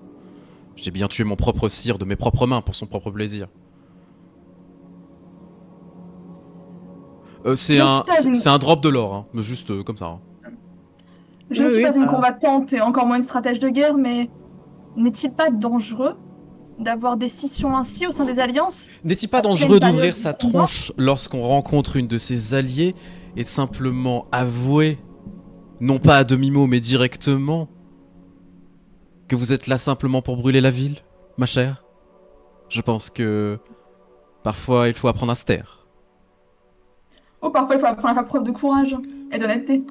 J'ai bien tué mon propre sire de mes propres mains pour son propre plaisir. C'est un drop de l'or, hein, mais juste comme ça. Hein.
Je ne suis pas une combattante et encore moins une stratège de guerre, mais n'est-il pas dangereux d'avoir des scissions ainsi au sein des alliances?
N'est-il pas dangereux d'ouvrir sa tronche lorsqu'on rencontre une de ses alliés et simplement avouer non pas à demi-mot, mais directement, que vous êtes là simplement pour brûler la ville, ma chère? Je pense que parfois il faut apprendre à se taire.
Oh, parfois, il faut apprendre à faire preuve de courage et d'honnêteté.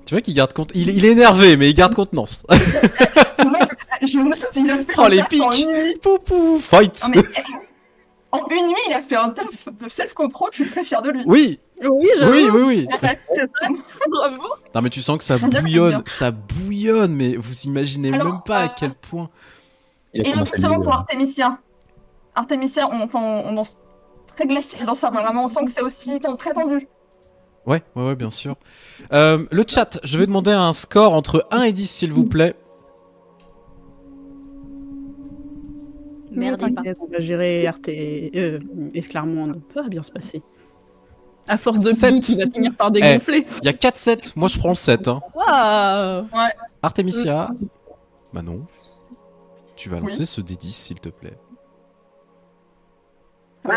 Tu vois qu'il garde compte. Il est énervé, mais il garde contenance.
Je note, il a fait
Oh
un
les
taf en
pics!
une nuit.
Poupou! Fight!
Non, mais en une nuit, il a fait un taf de self-control, je suis très fière de lui.
Oui!
Oui,
Oui.
bravo.
Non mais tu sens que ça
Bien.
bouillonne, mais vous imaginez
Alors,
même pas à quel point.
Il a
Et un
commencé
petit
à
mot
lui,
pour Artemisia. Artemisia, on danse très glacial dans ça, vraiment, on sent que c'est aussi très tendu.
Ouais, bien sûr. Le chat, je vais demander un score entre 1 et 10 s'il vous plaît.
Merde, t'inquiète, on va gérer Esclarmonde. Ça va bien se passer. À force de
7.
pique, il va finir par dégonfler.
Il y a 4-7, moi je prends le 7. Hein.
Waouh.
Artemisia. Manon, tu vas
Oui.
lancer ce D10 s'il te plaît.
Wow.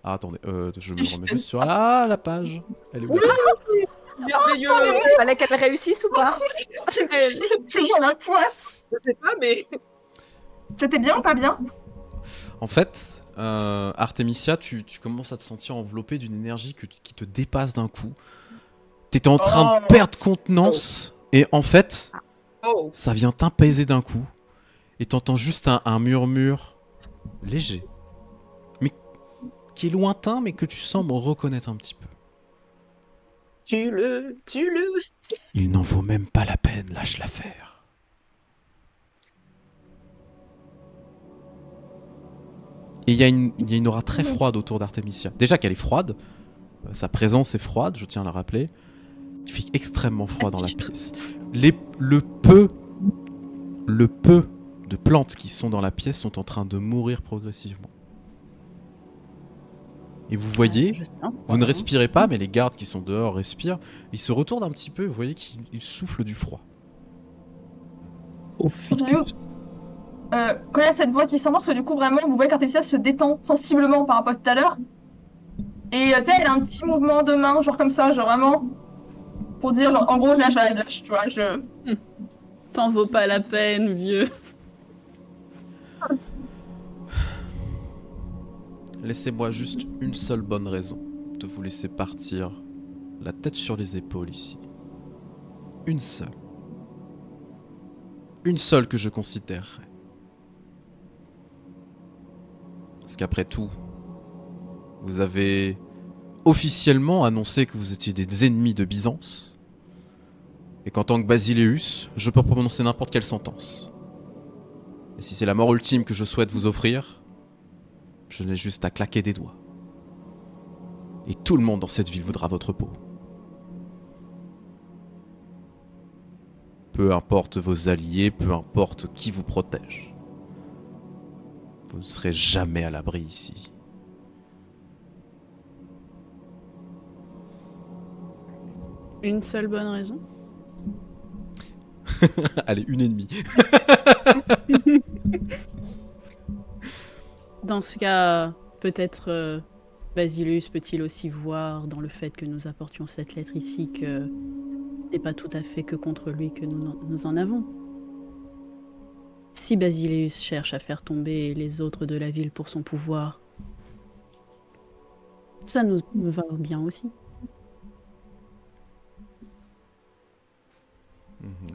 Ah attendez, je me remets juste sur la page. Elle est où?
Merveilleux.
Fallait qu'elle réussisse ou pas?
Toujours la poisse.
Je sais pas, mais
C'était bien ou pas bien?
En fait, Artemisia, tu commences à te sentir enveloppé d'une énergie qui te dépasse d'un coup. T'étais en train de perdre contenance, et en fait,
oh,
ça vient t'apaiser d'un coup, et t'entends juste un murmure léger, mais qui est lointain, mais que tu sembles reconnaître un petit peu.
tue-le.
Il n'en vaut même pas la peine, lâche l'affaire. Et il y a une aura très froide autour d'Artemisia. Déjà qu'elle est froide, sa présence est froide, je tiens à le rappeler. Il fait extrêmement froid dans la pièce. Le peu de plantes qui sont dans la pièce sont en train de mourir progressivement. Et vous voyez, vous ne respirez pas, mais les gardes qui sont dehors respirent. Ils se retournent un petit peu, vous voyez qu'ils soufflent du froid.
Oh,
Continue. Quand il y a cette voix qui s'entend, parce que du coup, vraiment, vous voyez qu'Artemisia se détend sensiblement par rapport à tout à l'heure. Et tu sais, elle a un petit mouvement de main, genre comme ça, genre vraiment, pour dire, genre, en gros, je lâche, tu vois,
T'en vaut pas la peine, vieux.
Laissez-moi juste une seule bonne raison de vous laisser partir la tête sur les épaules ici. Une seule. Une seule que je considérerais. Parce qu'après tout, vous avez officiellement annoncé que vous étiez des ennemis de Byzance, et qu'en tant que Basileus, je peux prononcer n'importe quelle sentence. Et si c'est la mort ultime que je souhaite vous offrir, je n'ai juste à claquer des doigts. Et tout le monde dans cette ville voudra votre peau. Peu importe vos alliés, peu importe qui vous protège. Vous ne serez jamais à l'abri ici.
Une seule bonne raison.
Allez, une et demie.
Dans ce cas, peut-être Basilius peut-il aussi voir dans le fait que nous apportions cette lettre ici que ce n'est pas tout à fait que contre lui que nous en avons. Si Basilius cherche à faire tomber les autres de la ville pour son pouvoir, ça nous va bien aussi.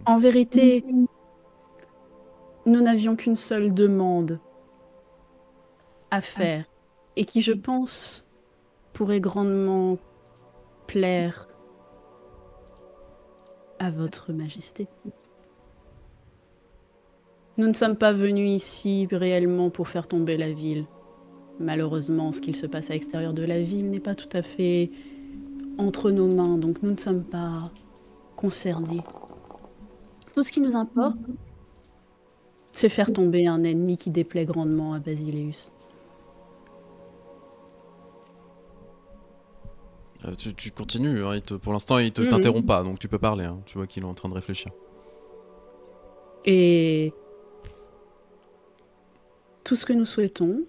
En vérité, nous n'avions qu'une seule demande à faire et qui, je pense, pourrait grandement plaire à votre majesté. Nous ne sommes pas venus ici réellement pour faire tomber la ville. Malheureusement, ce qu'il se passe à l'extérieur de la ville n'est pas tout à fait entre nos mains, donc nous ne sommes pas concernés. Tout ce qui nous importe, c'est faire tomber un ennemi qui déplaît grandement à Basileus.
Tu continues, hein, pour l'instant il ne t'interrompt pas, donc tu peux parler, hein, tu vois qu'il est en train de réfléchir.
Et tout ce que nous souhaitons,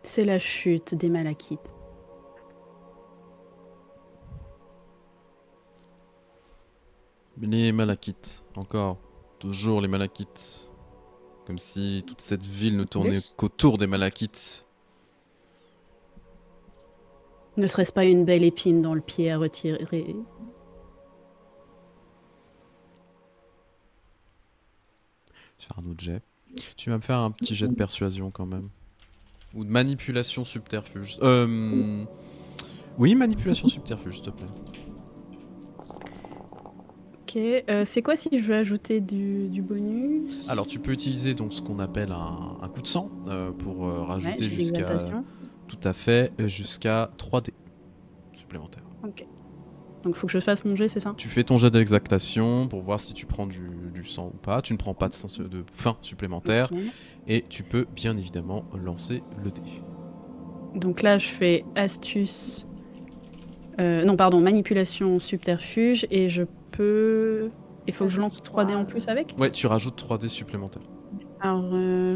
c'est la chute des Malachites.
Les malachites, encore. Toujours les malachites. Comme si toute cette ville ne tournait
Yes.
qu'autour des malachites.
Ne serait-ce pas une belle épine dans le pied à retirer?
Je vais faire un autre jet. Tu vas me faire un petit jet de persuasion quand même. Ou de manipulation subterfuge. Oui, manipulation subterfuge, s'il te plaît.
Ok, c'est quoi si je veux ajouter du bonus?
Alors, tu peux utiliser donc ce qu'on appelle un coup de sang pour
Ouais,
rajouter
j'ai
jusqu'à.
l'exaltation.
Tout à fait, jusqu'à 3D supplémentaires.
Ok. Donc faut que je fasse mon jet, c'est ça?
Tu fais ton jet d'exactation pour voir si tu prends du sang ou pas. Tu ne prends pas de faim supplémentaire.
Ok.
Et tu peux bien évidemment lancer le dé.
Donc là, je fais astuce. Non, pardon, manipulation subterfuge et je peux. Il faut que je lance 3D en plus avec?
Ouais, tu rajoutes 3D supplémentaires.
Alors,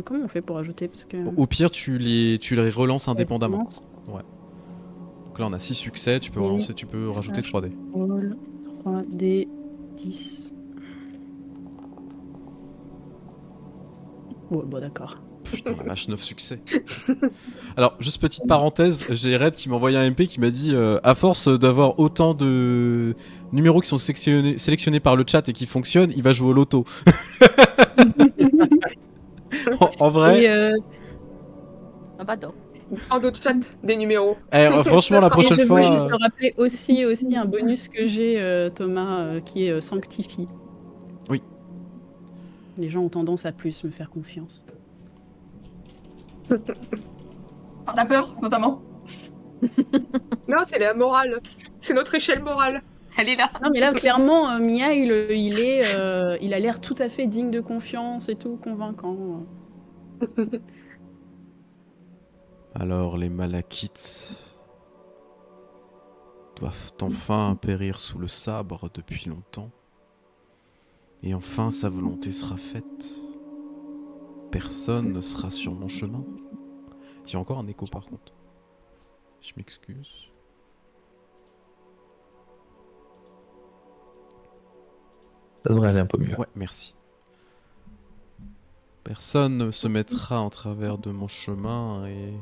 comment on fait pour ajouter? Parce que.
Au pire, tu les relances indépendamment.
Commence.
Donc là, on a 6 succès, tu peux
Oui.
relancer, tu peux rajouter 3D.
Roll 3D 10. Ouais, bon, d'accord.
Putain, la vache, 9 succès. Alors, juste petite parenthèse, j'ai Red qui m'a envoyé un MP qui m'a dit à force d'avoir autant de numéros qui sont sélectionnés par le chat et qui fonctionnent, il va jouer au loto. en vrai,
Et,
Ah bah non.
En d'autres chat, des numéros.
franchement, la
Et
et
prochaine
je
fois.
veux juste te rappeler aussi un bonus que j'ai, Thomas, qui est Sanctify.
Oui.
Les gens ont tendance à plus me faire confiance.
Par la peur, notamment.
Non, c'est la morale. C'est notre échelle morale. Elle est là.
Non, mais là, clairement, Mia, il a l'air tout à fait digne de confiance et tout, convaincant.
Alors, les Malachites doivent enfin périr sous le sabre depuis longtemps. Et enfin, sa volonté sera faite. Personne ne sera sur mon chemin. J'ai encore un écho par contre. Je m'excuse.
Ça devrait aller un peu mieux.
Ouais, merci. Personne ne se mettra en travers de mon chemin et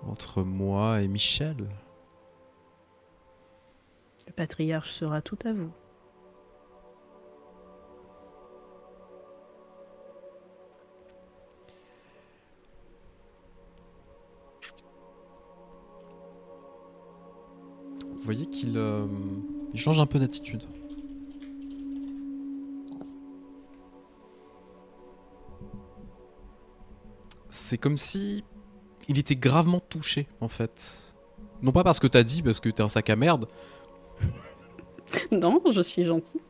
entre moi et Michel.
Le patriarche sera tout à vous.
Vous voyez qu'il il change un peu d'attitude. C'est comme si il était gravement touché en fait. Non pas parce que t'as dit, parce que t'es un sac à merde,
Non, je suis gentille.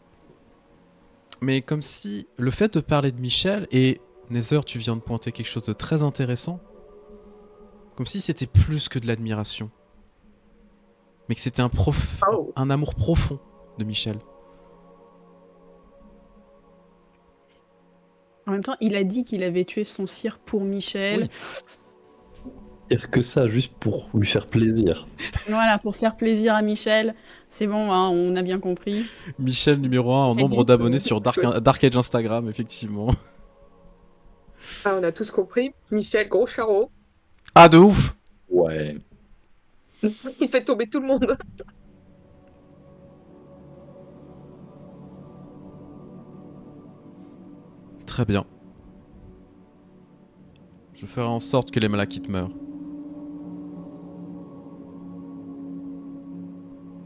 mais comme si le fait de parler de Michel, et Nether, tu viens de pointer quelque chose de très intéressant, comme si c'était plus que de l'admiration, mais que c'était
Oh.
un amour profond de Michel.
En même temps, il a dit qu'il avait tué son sire pour Michel.
Oui.
Pire que ça, juste pour lui faire plaisir.
Voilà, pour faire plaisir à Michel. C'est bon, hein, on a bien compris.
Michel numéro 1 en
Et
nombre
donc,
d'abonnés sur Dark Age Instagram, effectivement.
Ah, on a tous compris. Michel, gros charreau.
Ah, de ouf!
Ouais.
Il fait tomber tout le monde.
Très bien. Je ferai en sorte que les Malachites meurent.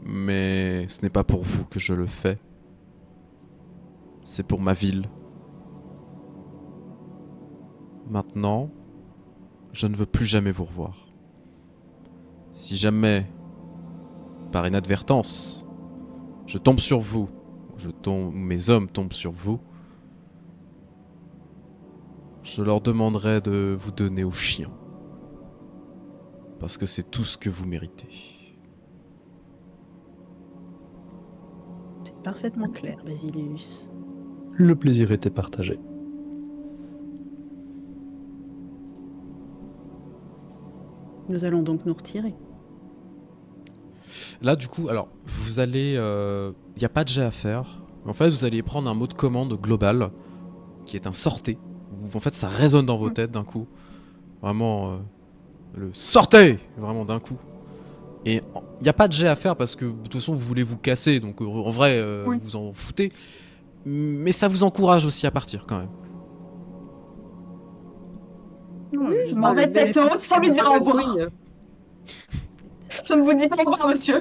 Mais ce n'est pas pour vous que je le fais. C'est pour ma ville. Maintenant, je ne veux plus jamais vous revoir. Si jamais, par inadvertance, je tombe sur vous, mes hommes tombent sur vous, je leur demanderai de vous donner aux chiens. Parce que c'est tout ce que vous méritez.
C'est parfaitement clair, Basilius.
Le plaisir était partagé.
Nous allons donc nous retirer.
Là, du coup, alors, vous allez... Il n'y a pas de jet à faire. En fait, vous allez prendre un mot de commande global qui est un sortez. En fait, ça résonne dans vos têtes d'un coup. Vraiment, le sortez vraiment d'un coup. Et il n'y a pas de jet à faire parce que de toute façon, vous voulez vous casser. Donc en vrai,
Oui.
vous en foutez. Mais ça vous encourage aussi à partir quand même.
Je m'en vais tête haute sans lui dire au revoir.
Oui.
Je ne vous dis pas au revoir, monsieur.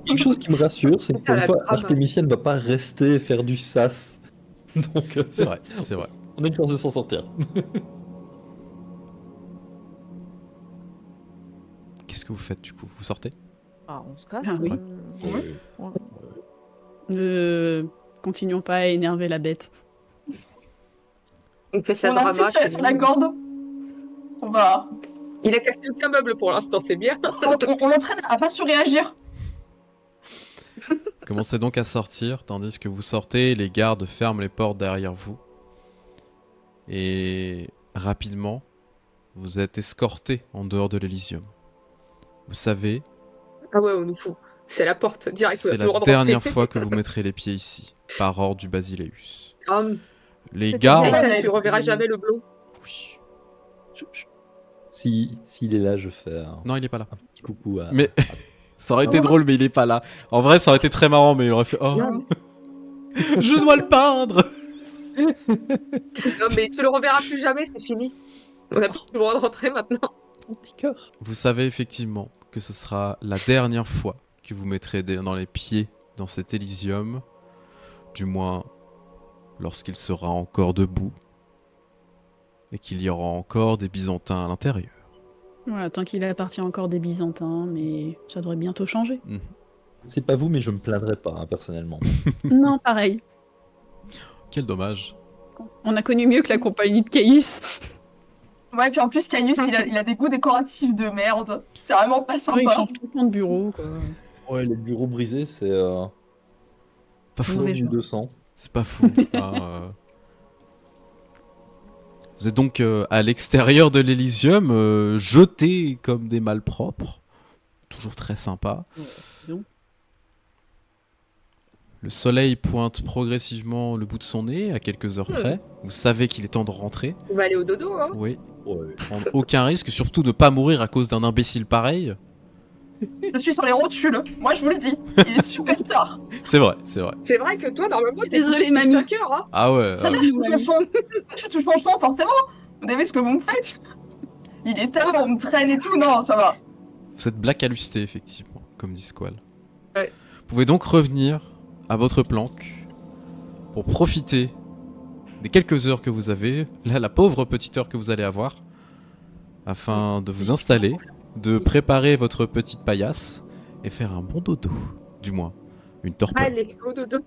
Quelque chose qui me rassure, c'est que pour
Putain,
une
la
fois,
drame.
Artemisia ne va pas rester et faire du sas. Donc,
C'est vrai, c'est vrai.
on a une chance de s'en sortir.
Qu'est-ce que vous faites du coup? Vous sortez?
Ah, on se casse.
Ah oui.
Ouais.
Continuons pas à énerver la bête.
On fait ça
On a un
drama.
petit tiré sur la corde. On va.
Il a cassé aucun meuble pour l'instant, c'est bien.
On l'entraîne à pas surréagir.
Commencez donc à sortir, tandis que vous sortez, les gardes ferment les portes derrière vous. Et rapidement, vous êtes escorté en dehors de l'Elysium. Vous savez,
Ah ouais, on nous fout. C'est la porte, direct.
c'est la dernière fois que vous mettrez les pieds ici, par ordre du Basileus. Les
C'était
gardes...
bien.
Tu reverras jamais le blond.
Oui.
S'il est là, je fais
Non, il est pas là.
un petit coucou à...
Mais ça aurait été drôle, mais il est pas là. En vrai, ça aurait été très marrant, mais il aurait fait « Oh,
Non,
je dois le peindre !»
non, mais tu le reverras plus jamais, c'est fini. On n'a plus le droit de rentrer maintenant.
Mon petit cœur.
Vous savez effectivement que ce sera la dernière fois que vous mettrez dans les pieds dans cet Elysium, du moins lorsqu'il sera encore debout et qu'il y aura encore des Byzantins à l'intérieur.
Voilà, tant qu'il appartient encore des Byzantins, mais ça devrait bientôt changer.
C'est pas vous, mais je me plaindrai pas, hein, personnellement.
Non, pareil.
Quel dommage.
On a connu mieux que la compagnie de Caius.
Ouais, puis en plus, Caius, il a des goûts décoratifs de merde. C'est vraiment pas sympa.
Ouais, il change tout le temps de bureau, quoi.
Ouais, les bureaux brisés, c'est...
Pas fou.
Mauvais genre.
200.
C'est pas fou. Vous êtes donc à l'extérieur de l'Elysium, jetés comme des malpropres. Toujours très sympa.
donc.
Le soleil pointe progressivement le bout de son nez à quelques heures près. Vous savez qu'il est temps de rentrer.
On va aller au dodo, hein.
Oui.
Ouais.
Prendre aucun risque, surtout ne pas mourir à cause d'un imbécile pareil.
Je suis sur les rotules. Moi, je vous le dis. Il est super tard.
C'est vrai, c'est vrai.
C'est vrai que toi, normalement, t'es
Désolée,
depuis
mamie.
5 heures, hein.
Ah ouais.
Ça, je touche mon fond. Je touche mon fond, forcément. Vous savez ce que vous me faites? Il est tard, on me traîne et tout. Non, ça va.
Vous êtes black à lusté, effectivement, comme dit Squall.
Ouais.
Vous pouvez donc revenir à votre planque pour profiter des quelques heures que vous avez, là, la pauvre petite heure que vous allez avoir, afin de vous installer, de préparer votre petite paillasse et faire un bon dodo. Du moins, une torpeur.
Allez, au dodo.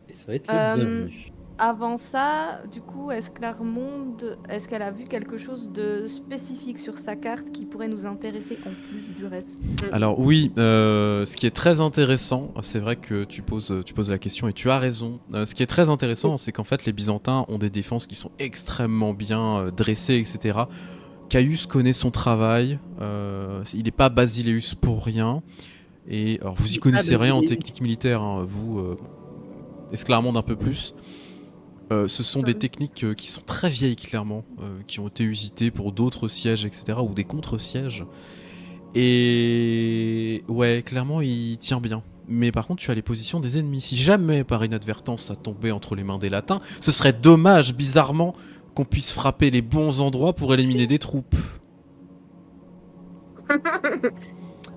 Et ça va être le bienvenu.
Avant ça, du coup, est-ce qu'elle a vu quelque chose de spécifique sur sa carte qui pourrait nous intéresser en plus du reste?
Alors oui, ce qui est très intéressant, c'est vrai que tu poses la question et tu as raison. Ce qui est très intéressant, c'est qu'en fait les Byzantins ont des défenses qui sont extrêmement bien dressées, etc. Caius connaît son travail, il n'est pas Basileus pour rien. Et alors vous y connaissez rien en technique militaire, hein, vous, Esclarmonde un peu plus. Ce sont des techniques qui sont très vieilles clairement, qui ont été usitées pour d'autres sièges, etc. ou des contre-sièges. Et ouais, clairement, il tient bien. Mais par contre, tu as les positions des ennemis. Si jamais, par inadvertance, ça tombait entre les mains des latins, ce serait dommage, bizarrement, qu'on puisse frapper les bons endroits pour éliminer des troupes.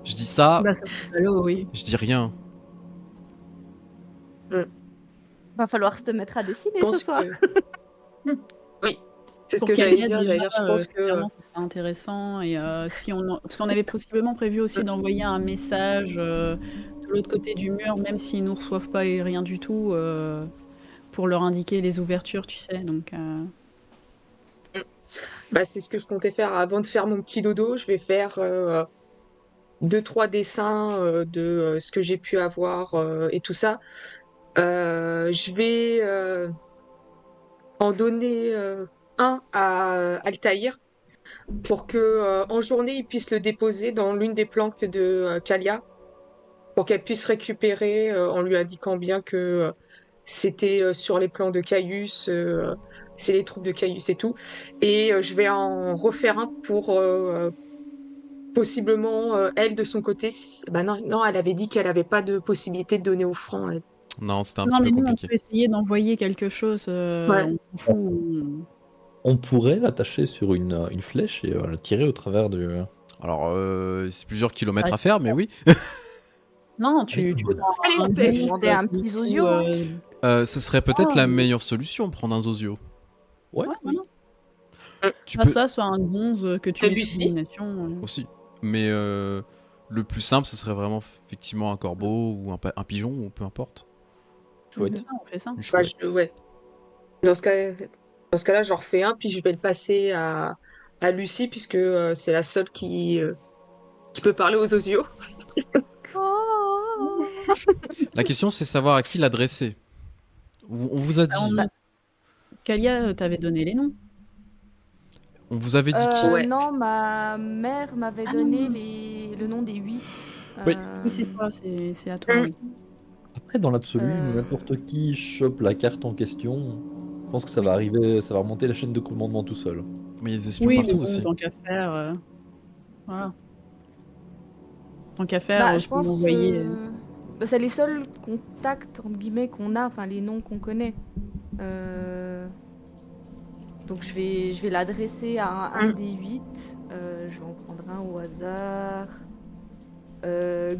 Je dis ça,
Bah, ça serait ballot, oui.
je dis rien.
Va falloir se mettre à dessiner
Je pense
ce soir.
que- Oui, c'est ce
Pour
que j'allais
Calia,
dire.
déjà,
Je pense que...
clairement, ça serait intéressant. Et parce qu'on avait possiblement prévu aussi d'envoyer un message de l'autre côté du mur, même s'ils nous reçoivent pas et rien du tout, pour leur indiquer les ouvertures, tu sais. Donc,
Bah, c'est ce que je comptais faire avant de faire mon petit dodo. Je vais faire 2-3 dessins de ce que j'ai pu avoir et tout ça. Je vais en donner un à Altaïr pour que en journée il puisse le déposer dans l'une des planques de Kalia pour qu'elle puisse récupérer en lui indiquant bien que c'était sur les plans de Caius, c'est les troupes de Caius et tout. Et je vais en refaire un pour possiblement elle de son côté. Bah non, non, elle avait dit qu'elle avait pas de possibilité de donner au franc. Elle.
Non, c'était un
Non,
petit
mais
peu
nous, on
compliqué.
peut essayer d'envoyer quelque chose.
Ouais.
On s'en fout.
On pourrait l'attacher sur une flèche et la tirer au travers du.
Alors, c'est plusieurs kilomètres à faire, mais oui.
Non,
Avec
tu
une bonne
prends
Allez,
un
flèche.
gonze,
Demander un
tu
petit
fous,
zozio, hein.
Ce serait peut-être
Ah,
la
mais-
meilleure solution, prendre un Zozio.
Ouais,
Ouais,
oui.
voilà.
Tu
Soit
peux
ça, soit un gonze que tu
Et
mets sous
Lucie
domination.
aussi. Mais le plus simple, ce serait vraiment effectivement un corbeau ou un pigeon, ou peu importe.
Chouette.
Ça, on fait ça.
Une
Bah,
chouette.
ouais. Dans ce cas-là, j'en refais un, puis je vais le passer à Lucie, puisque c'est la seule qui peut parler aux osios.
La question, c'est savoir à qui l'adresser. On vous a dit.
Kalia t'avait donné les noms.
On vous avait dit qui.
Ouais.
Non, ma mère m'avait
Ah
donné
non.
le nom des 8.
Oui.
Oui, c'est toi, c'est à toi,
Mm.
oui.
Après, dans l'absolu,
Euh.
n'importe qui chope la carte en question. Je pense que ça va arriver, ça va remonter la chaîne de commandement tout seul.
Mais il y a des espions
Oui, mais
partout
bon,
aussi.
tant qu'à faire. Voilà. Tant qu'à faire,
Bah, je
faut
pense.
m'envoyer.
C'est les seuls contacts, entre guillemets, qu'on a, enfin les noms qu'on connaît. Donc je vais l'adresser à un des 8. Je vais en prendre un au hasard.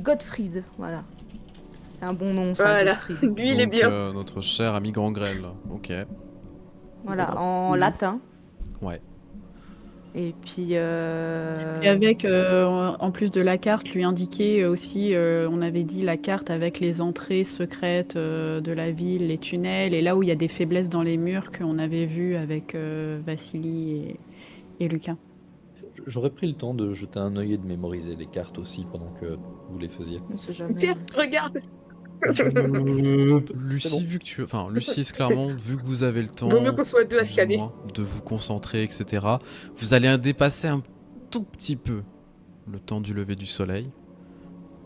Gottfried, voilà. C'est un bon nom, ça,
Voilà.
Gottfried.
Lui, il est
Donc,
bien.
notre cher ami Gangrel. Ok.
Voilà, en
Mhm.
latin.
Ouais.
Et puis.
Et avec, en plus de la carte, lui indiquer aussi, on avait dit la carte avec les entrées secrètes de la ville, les tunnels, et là où il y a des faiblesses dans les murs qu'on avait vu avec Vassili et Lucas.
J'aurais pris le temps de jeter un œil et de mémoriser les cartes aussi pendant que vous les faisiez.
On sait jamais.
Tiens, regarde.
Lucie,
bon.
vu que tu... Enfin, Lucie Esclarmonde, vu que vous avez le temps,
Vaut mieux qu'on soit deux à
plus ou
scanner.
moins, de vous concentrer, etc., vous allez dépasser un tout petit peu le temps du lever du soleil.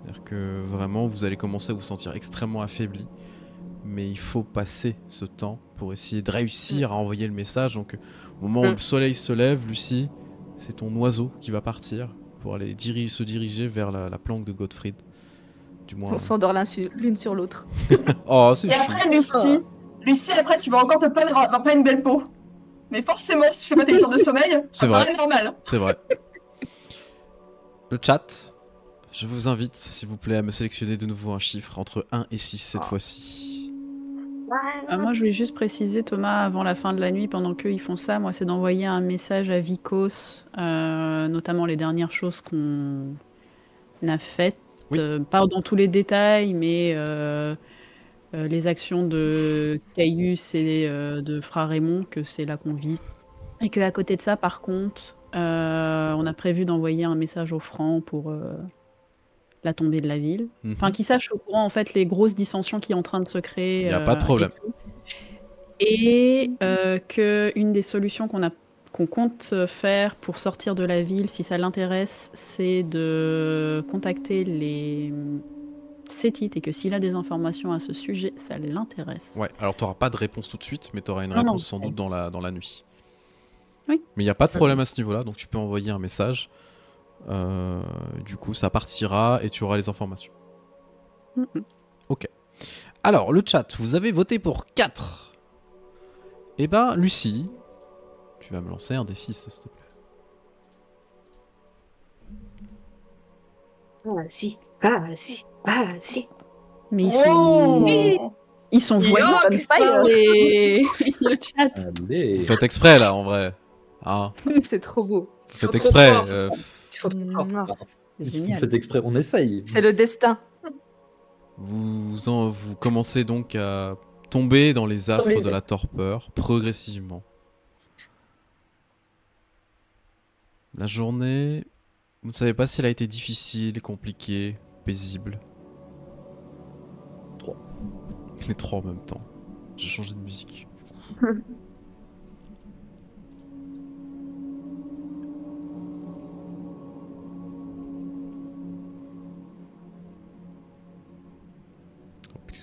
C'est-à-dire que vraiment, vous allez commencer à vous sentir extrêmement affaibli. Mais il faut passer ce temps pour essayer de réussir à envoyer le message. Donc, au moment où le soleil se lève, Lucie, c'est ton oiseau qui va partir pour aller se diriger vers la planque de Gottfried. Du moins.
On s'endort l'une sur l'autre.
Oh, c'est
Et
chou.
après, Lucie, après, tu vas encore te plaindre d'avoir pas une belle peau. Mais forcément, si tu fais pas tes 8 heures de sommeil,
C'est
ça
vrai.
paraît normal.
C'est vrai. Le chat, je vous invite, s'il vous plaît, à me sélectionner de nouveau un chiffre entre 1 et 6 cette fois-ci.
Moi, je voulais juste préciser, Thomas, avant la fin de la nuit, pendant qu'ils font ça, moi, c'est d'envoyer un message à Vikos, notamment les dernières choses qu'on a faites.
Oui.
Pas dans tous les détails, mais les actions de Caius et de Frère Raymond, que c'est là qu'on vise. Et qu'à côté de ça, par contre, on a prévu d'envoyer un message aux Francs pour la tombée de la ville.
Mhm.
Enfin, qu'ils sachent au courant, en fait, les grosses dissensions qui sont en train de se créer.
Il n'y a pas de problème.
Et qu'une des solutions qu'on compte faire pour sortir de la ville, si ça l'intéresse, c'est de contacter les Sétites et que s'il a des informations à ce sujet, ça l'intéresse.
Ouais, alors t'auras pas de réponse tout de suite, mais t'auras une
Non,
réponse
non.
sans doute dans la nuit.
Oui.
Mais il n'y a pas de problème à ce niveau-là, donc tu peux envoyer un message. Du coup, ça partira et tu auras les informations.
Mhm.
Ok. Alors, le chat, vous avez voté pour 4. Eh ben, Lucie, tu vas me lancer un des 6, s'il te plaît.
Vas-y, vas-y, vas-y.
Mais
Oh
ils sont voyants
Yo,
comme ça, le chat.
Allez.
Vous faites exprès, là, en vrai. Hein,
C'est trop beau.
vous
Ils sont
faites
trop
exprès.
forts. Ils sont trop forts.
Mouah.
C'est
Vous
génial.
faites exprès, on essaye.
C'est le destin.
Vous commencez donc à tomber dans les affres
les
de la torpeur, progressivement. La journée, vous ne savez pas si elle a été difficile, compliquée, paisible.
3.
Les 3 en même temps. J'ai changé de musique.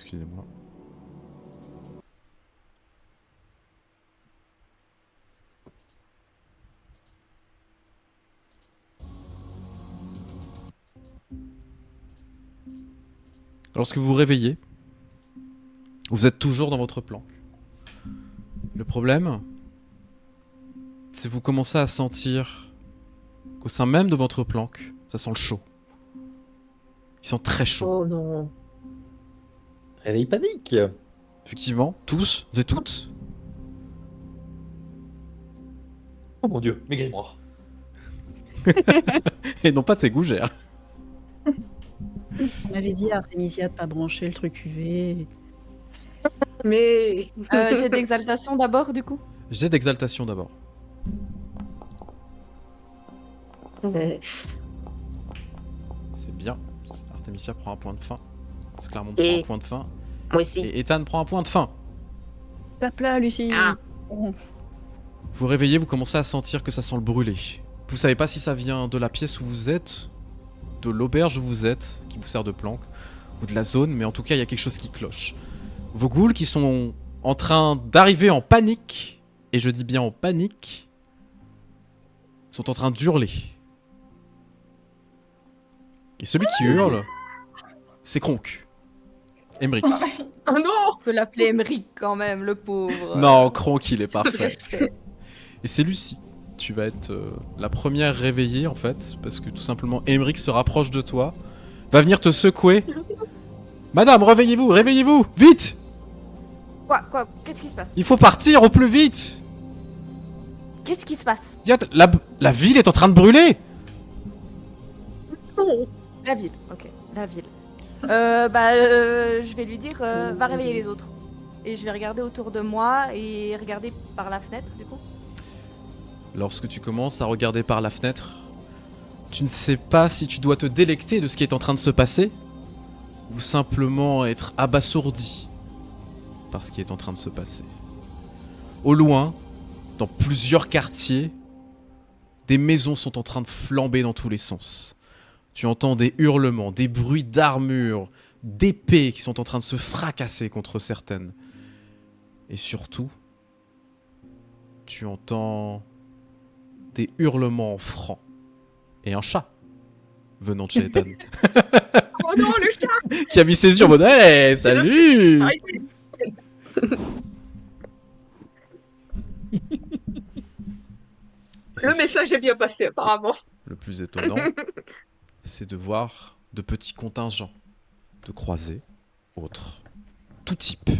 excusez-moi. Lorsque vous vous réveillez, vous êtes toujours dans votre planque. Le problème, c'est que vous commencez à sentir qu'au sein même de votre planque, ça sent le chaud. Il sent très chaud.
Oh non.
Réveil panique.
Effectivement, tous et toutes.
Oh mon dieu, mes grimoires.
Et non pas de ces gougères.
On avait dit à Artemisia de pas brancher le truc UV.
Mais.
J'ai d'exaltation d'abord, du coup.
Jet d'exaltation d'abord.
Euh,
C'est bien. Artemisia prend un point de faim. Sclarmont
Et-
prend un point de faim.
Moi aussi.
Et Ethan prend un point de faim.
Tape là, Lucie.
Ah.
Oh.
Vous réveillez, vous commencez à sentir que ça sent le brûlé. Vous savez pas si ça vient de la pièce où vous êtes, de l'auberge où vous êtes, qui vous sert de planque, ou de la zone, mais en tout cas, il y a quelque chose qui cloche. Vos ghouls qui sont en train d'arriver en panique, et je dis bien en panique, sont en train d'hurler. Et celui qui hurle, c'est Kronk. Emmerich.
Oh non.
On peut l'appeler Emmerich quand même, le pauvre.
Non, Kronk, il est
Un peu de
parfait.
respect.
Et c'est Lucie. Tu vas être la première réveillée en fait, parce que tout simplement Emmerich se rapproche de toi, va venir te secouer. Madame, réveillez-vous, réveillez-vous, vite!
Quoi Qu'est-ce qui se passe
Il faut partir au plus vite!
Qu'est-ce qui se passe
La ville est en train de brûler!
La ville, ok, la ville. Je vais lui dire, va réveiller les autres. Et je vais regarder autour de moi et regarder par la fenêtre, du coup.
Lorsque tu commences à regarder par la fenêtre, tu ne sais pas si tu dois te délecter de ce qui est en train de se passer, ou simplement être abasourdi par ce qui est en train de se passer. Au loin, dans plusieurs quartiers, des maisons sont en train de flamber dans tous les sens. Tu entends des hurlements, des bruits d'armure, d'épées qui sont en train de se fracasser contre certaines. Et surtout, tu entends des hurlements en franc. Et un chat venant de chez Ethan,
Oh non, le chat.
qui a mis ses yeux en mode hey, salut!
Le message est bien passé, apparemment.
Le plus étonnant, c'est de voir de petits contingents de croisés, autres, tout type,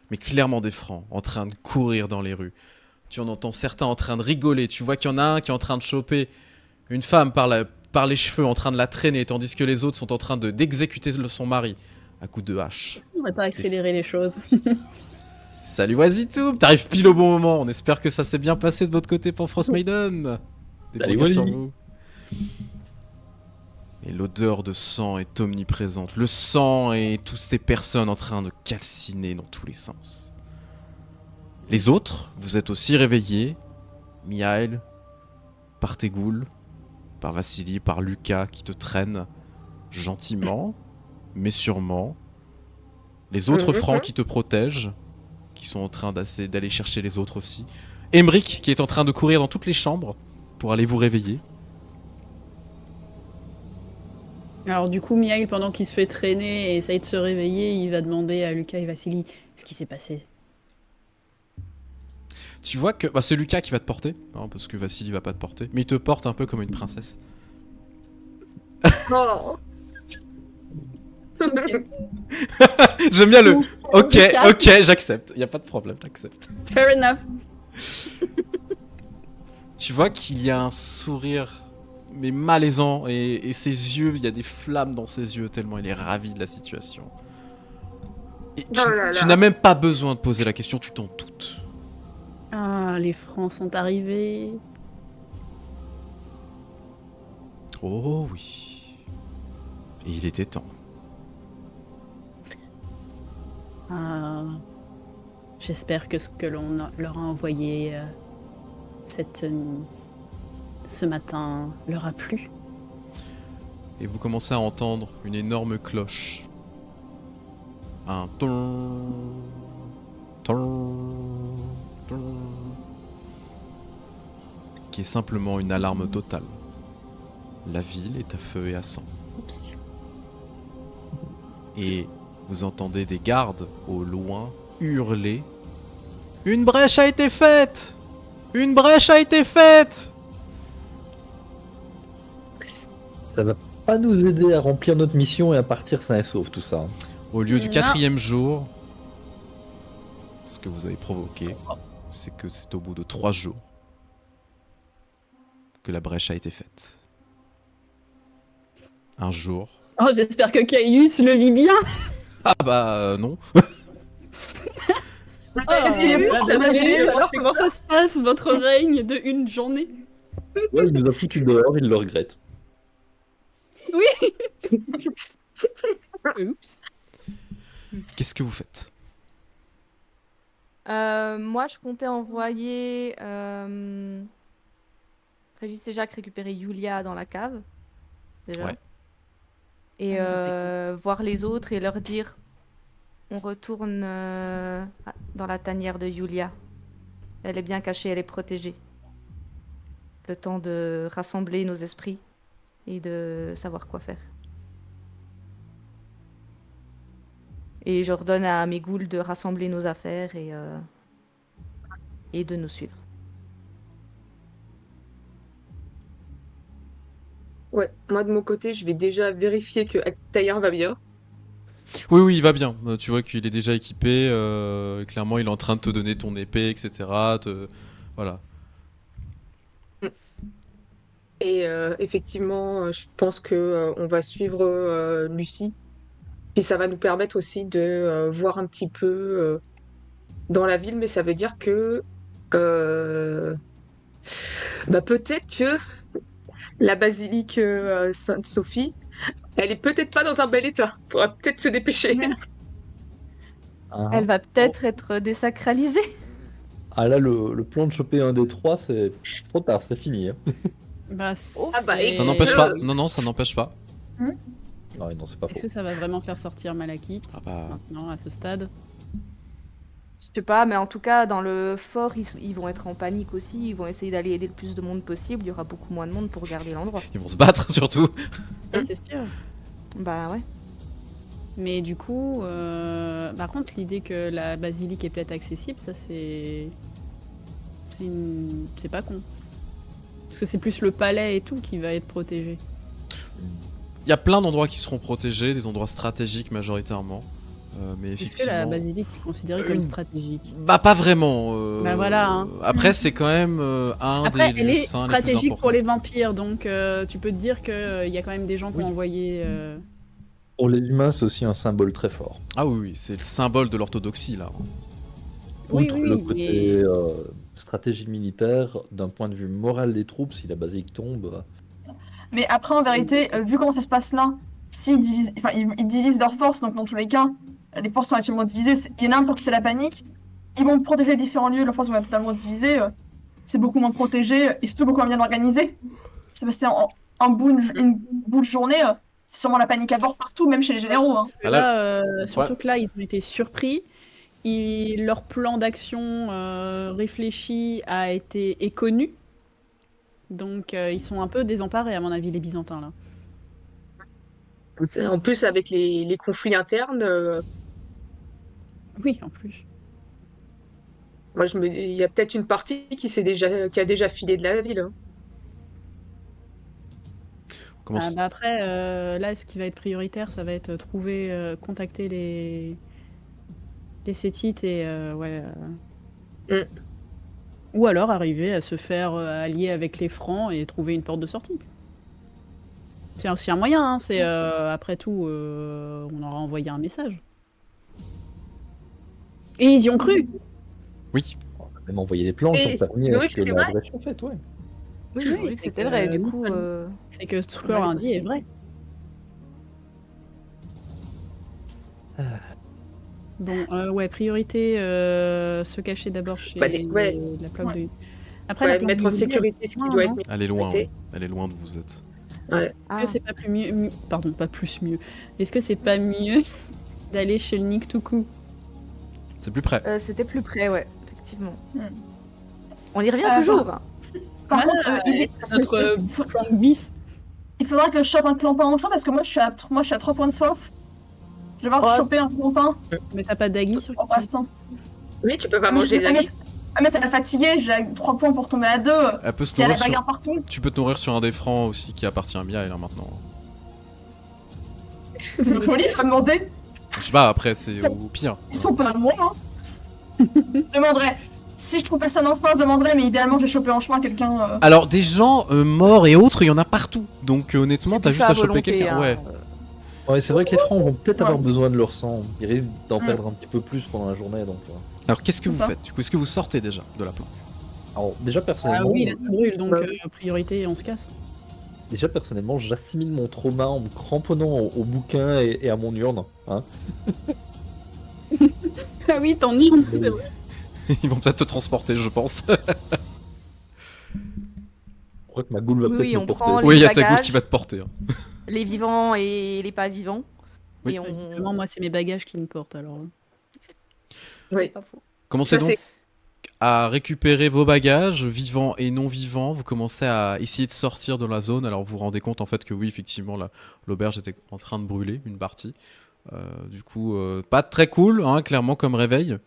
mais clairement des francs, en train de courir dans les rues. Tu en entends certains en train de rigoler, tu vois qu'il y en a un qui est en train de choper une femme par les cheveux, en train de la traîner, tandis que les autres sont en train d'exécuter son mari à coups de hache.
On va pas accélérer les choses.
Salut Wazitoub, t'arrives pile au bon moment, on espère que ça s'est bien passé de votre côté pour Frostmaiden. Des
Salut,
regards sur
Wally.
vous. Et l'odeur de sang est omniprésente. Le sang et toutes ces personnes en train de calciner dans tous les sens. Les autres, vous êtes aussi réveillés. Mihail, par tes ghouls, par Vassili, par Lucas qui te traîne gentiment, mais sûrement. Les autres francs qui te protègent, qui sont en train d'aller chercher les autres aussi. Emmerich qui est en train de courir dans toutes les chambres pour aller vous réveiller.
Alors du coup, Mihail, pendant qu'il se fait traîner et essaye de se réveiller, il va demander à Lucas et Vassili ce qui s'est passé.
Tu vois que c'est Lucas qui va te porter, hein, parce que Vassili va pas te porter, mais il te porte un peu comme une princesse.
Oh.
J'aime bien le ok,
Lucas.
ok, j'accepte, y a pas de problème, j'accepte.
Fair enough.
Tu vois qu'il y a un sourire mais malaisant et ses yeux, il y a des flammes dans ses yeux tellement il est ravi de la situation. Et tu,
Oh là là.
tu n'as même pas besoin de poser la question, tu t'en doutes.
Ah, les Francs sont arrivés.
Oh oui. Et il était temps.
Ah, j'espère que ce que leur a envoyé ce matin leur a plu.
Et vous commencez à entendre une énorme cloche un ton, ton, ton, qui est simplement une alarme totale. La ville est à feu et à sang.
Oups.
Et vous entendez des gardes au loin hurler. Une brèche a été faite! Une brèche a été faite!
Ça va pas nous aider à remplir notre mission et à partir sain et sauf tout ça.
Au lieu du
Non.
4e jour, ce que vous avez provoqué, c'est que c'est au bout de 3 jours que la brèche a été faite. Un jour.
Oh, j'espère que Caius le vit bien.
Ah bah non.
Oh,
Basilius, Basilius.
alors comment ça se passe, votre règne de une journée?
Ouais, il nous a foutu dehors, il le regrette.
Oups.
Qu'est-ce que vous faites?
Moi, je comptais envoyer Régis et Jacques récupérer Yulia dans la cave, déjà.
Ouais.
Et
Ah,
voir les autres et leur dire on retourne dans la tanière de Yulia. Elle est bien cachée, elle est protégée. Le temps de rassembler nos esprits et de savoir quoi faire. Et je redonne à mes ghouls de rassembler nos affaires et de nous suivre.
Ouais, moi de mon côté, je vais déjà vérifier que Taillard va bien.
Oui, oui, il va bien. Tu vois qu'il est déjà équipé. Clairement, il est en train de te donner ton épée, etc. Voilà.
Et effectivement, je pense que on va suivre Lucie. Puis ça va nous permettre aussi de voir un petit peu dans la ville, mais ça veut dire que bah, peut-être que la basilique Sainte-Sophie, elle est peut-être pas dans un bel état. Faudra peut-être se dépêcher.
Ah,
Elle va peut-être être désacralisée.
Ah là, le plan de choper un des trois, c'est trop tard, c'est fini. Hein.
Bah,
Ah bah,
c'est-
Ça n'empêche pas.
oui.
Non, ça n'empêche pas.
Non, non, c'est pas
Est-ce
faux.
que ça va vraiment faire sortir Malakith
Ah bah.
maintenant à ce stade?
Je sais pas, mais en tout cas, dans le fort, ils vont être en panique aussi. Ils vont essayer d'aller aider le plus de monde possible. Il y aura beaucoup moins de monde pour garder l'endroit.
Ils vont se battre surtout.
Ça, c'est sûr.
Bah ouais.
Mais du coup, par contre, l'idée que la basilique est peut-être accessible, ça c'est pas con. Parce que c'est plus le palais et tout qui va être protégé.
Il y a plein d'endroits qui seront protégés, des endroits stratégiques majoritairement. Mais
Est-ce que
effectivement.
la basilique est considérée comme
Une-
stratégique?
Bah pas vraiment.
Bah voilà, hein.
Après c'est quand même un
Après,
des
elle est
lieux saints les plus
stratégique
importants.
pour les vampires, donc tu peux te dire qu'il y a quand même des gens qui
Oui.
ont envoyé.
Pour les humains, c'est aussi un symbole très fort.
Ah oui, oui, c'est le symbole de l'orthodoxie là.
Oui,
Outre
oui,
le
mais-
côté stratégie militaire, d'un point de vue moral des troupes, si la basilique tombe,
Mais après, en vérité, vu comment ça se passe là, ils divisent leurs forces, donc dans tous les cas, les forces sont relativement divisées. Il y en a un pour que c'est la panique. Ils vont protéger différents lieux, leurs forces vont être totalement divisées. C'est beaucoup moins protégé et surtout beaucoup moins bien organisé. C'est passé une bout de journée. C'est sûrement la panique à bord partout, même chez les généraux. Hein.
Ah là-
Là, surtout que là, ils ont été surpris. Leur plan d'action réfléchi est connu. Donc, ils sont un peu désemparés, à mon avis, les Byzantins, là.
En plus, avec les conflits internes,
Oui, en plus.
moi, il y a peut-être une partie qui a déjà filé de la ville. Hein.
Comment
Ah,
c'est-
bah après, là, ce qui va être prioritaire, ça va être contacter les Sétites et ou alors arriver à se faire allier avec les Francs et trouver une porte de sortie. C'est aussi un moyen, hein. C'est après tout, on aura envoyé un message. Et ils y ont cru.
Oui.
on a même envoyé des planches
Et
qui ont permis
ils ont
à
vu
ce
que
que
c'était
la
vrai.
brèche soit faite, ouais.
Oui, ils ont
Oui,
vu que
c'est
c'était
que,
vrai. Du
non
coup,
seulement- C'est que ce que
on a
leur
des
dit est vrai. Bon, ouais, priorité, se cacher d'abord chez
Bah, ouais.
la plaque
Ouais.
de... Après,
Ouais,
la plaque
mettre
de
en
Yulia,
sécurité ce qui
non,
doit
non.
être mis.
Elle est loin,
Arrêtez.
oui. Elle est loin d'où vous êtes.
Ouais.
ah,
Est-ce que c'est pas plus mieux... Pardon, pas plus mieux. Est-ce que c'est pas mieux d'aller chez le Niktuku.
C'est plus près.
C'était plus près, ouais, effectivement.
Hmm.
On y revient toujours.
Par
Ah,
contre,
Notre plan bis.
il faudra que je chope un clampin enfin parce que moi je suis à 3 points de soif. Je vais devoir
Ouais.
choper un clampin
Mais t'as pas d'agui sur
en passant.
Oui, tu peux pas manger de la vie.
Mais ça va fatiguer, j'ai 3 points pour tomber à 2.
Elle peut se
S'il y a la
nourrir sur...
bagarre partout.
Tu peux te nourrir sur un des francs aussi qui appartient à Mia, là maintenant.
C'est joli, je vais demander.
Je sais pas, après c'est au pire.
Ils sont pas à moi, hein. Je demanderai. Si je trouve personne en France, je demanderai, mais idéalement, je vais choper en chemin quelqu'un.
Alors des gens morts et autres, il y en a partout. Donc honnêtement, t'as juste à choper quelqu'un. Ouais.
Ouais, c'est vrai que les francs vont peut-être avoir
Ouais.
besoin de leur sang. Ils risquent d'en
Mm.
perdre un petit peu plus pendant la journée, donc.
Alors qu'est-ce que
C'est
vous
ça.
faites du coup? Est-ce que vous sortez déjà de la planque?
Alors déjà
Ah
personnellement,
oui, là ça brûle, donc
Bah.
priorité, on se casse.
j'assimile mon trauma en me cramponnant au bouquin et à mon urne. Hein.
Ah oui, t'en urne, c'est vrai.
Ils vont peut-être te transporter, je pense.
Je crois que ma goule va
Oui,
peut-être me
on
porter.
prend les
Oui, il y a ta
bagages.
goutte qui va te porter. Hein.
Les vivants et les pas vivants.
Oui.
Et on...
Visiblement, moi, c'est mes bagages qui me portent, alors.
C'est
Oui.
pas faux.
Commencez
Ça,
donc à récupérer vos bagages, vivants et non vivants. Vous commencez à essayer de sortir de la zone. Alors vous vous rendez compte en fait que oui, effectivement, l'auberge était en train de brûler une partie. Du coup, pas très cool, hein, clairement comme réveil.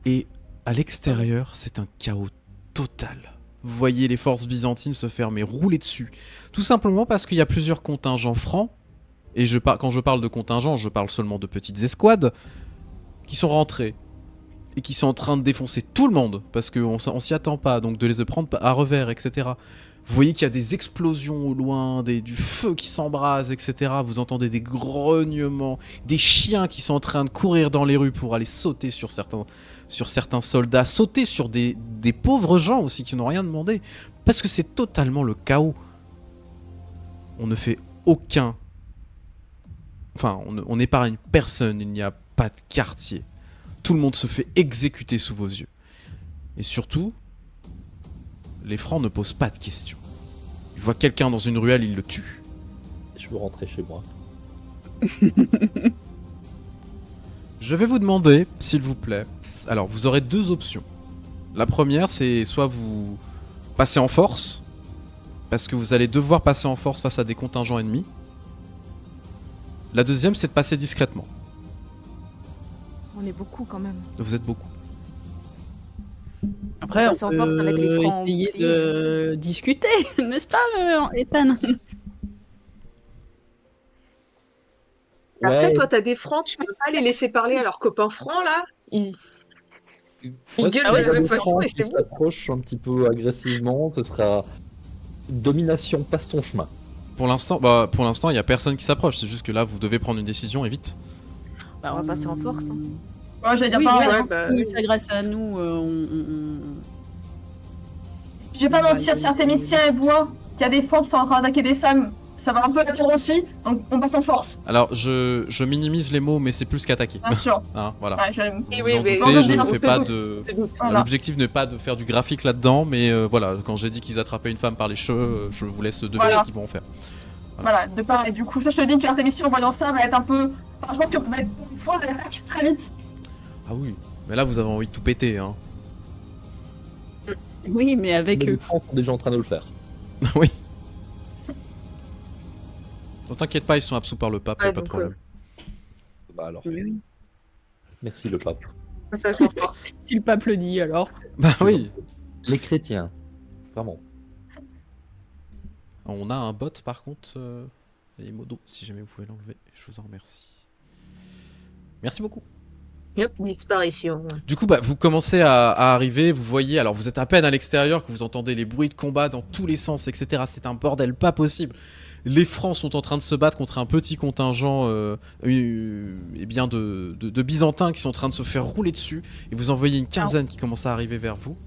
Et à l'extérieur, c'est un chaos total. Vous voyez les forces byzantines se faire mais rouler dessus. Tout simplement parce qu'il y a plusieurs contingents francs. Et quand je parle de contingents, je parle seulement de petites escouades qui sont rentrées et qui sont en train de défoncer tout le monde parce qu'on s'y attend pas, donc de les prendre à revers, etc. Vous voyez qu'il y a des explosions au loin, du feu qui s'embrase, etc. Vous entendez des grognements, des chiens qui sont en train de courir dans les rues pour aller sauter sur certains soldats, sauter sur des pauvres gens aussi qui n'ont rien demandé, parce que c'est totalement le chaos. On ne fait aucun... Enfin, on n'épargne personne, il n'y a pas de quartier. Tout le monde se fait exécuter sous vos yeux. Et surtout, les francs ne posent pas de questions. Ils voient quelqu'un dans une ruelle, ils le tuent.
Je veux rentrer chez moi.
Je vais vous demander, s'il vous plaît, alors vous aurez deux options. La première, c'est soit vous passez en force, parce que vous allez devoir passer en force face à des contingents ennemis. La deuxième, c'est de passer discrètement.
On est beaucoup quand même.
Vous êtes beaucoup.
Après, on
passer en force avec les
peut
francs
essayer
boucliers.
de discuter, n'est-ce pas, Ethan?
Après,
Ouais.
toi, t'as des francs, tu peux pas les laisser parler à leurs copains francs, là. Ils
Moi,
gueulent
si
de
il y
la
a
même
des
façon
francs
et
qui
c'est bon.
s'approchent un petit peu agressivement, ce sera domination, passe ton chemin.
Pour l'instant, il y a personne qui s'approche. C'est juste que là, vous devez prendre une décision et vite.
Bah,
On va passer en force, hein.
Ouais, j'allais dire
Oui,
pareil.
voilà,
hein.
bah,
si
oui.
c'est grâce à nous,
Je vais pas
Ouais,
mentir, si
donc,
Artémisia voit qu'il y a des francs qui sont en train d'attaquer des femmes, ça va un peu attendre aussi, donc on passe en force,
Alors, je minimise les mots, mais c'est plus qu'attaquer.
bien sûr.
Hein, voilà.
Ouais, je...
Vous
Oui,
vous
oui,
en
mais-
doutez,
Non,
je
non,
ne
on
fais
se
pas
doute.
de...
Voilà.
L'objectif n'est pas de faire du graphique là-dedans, mais voilà, quand j'ai dit qu'ils attrapaient une femme par les cheveux, je vous laisse deviner
Voilà.
ce qu'ils vont en faire.
Voilà, de part, et du coup, ça je te dis que Artémisia en voyant ça va être un peu... Enfin, je pense que va être une fois, elle attaque très vite.
Ah oui, mais là vous avez envie de tout péter, hein.
oui, mais avec
Mais les
eux.
francs sont déjà en train de le faire.
Oui. Ne t'inquiète pas, ils sont absous par le pape,
Ouais,
pas de
donc,
problème.
Bah alors,
Oui.
merci le pape.
Passage en force.
Si le pape le dit, alors.
Bah oui.
Les chrétiens, vraiment.
On a un bot par contre, et Modo, si jamais vous pouvez l'enlever, je vous en remercie. Merci beaucoup.
Hop, disparition.
Du coup, bah, vous commencez à arriver, vous voyez, alors vous êtes à peine à l'extérieur, que vous entendez les bruits de combat dans tous les sens, etc. C'est un bordel pas possible. Les Francs sont en train de se battre contre un petit contingent eh bien de Byzantins qui sont en train de se faire rouler dessus. Et vous en voyez une quinzaine qui commence à arriver vers vous.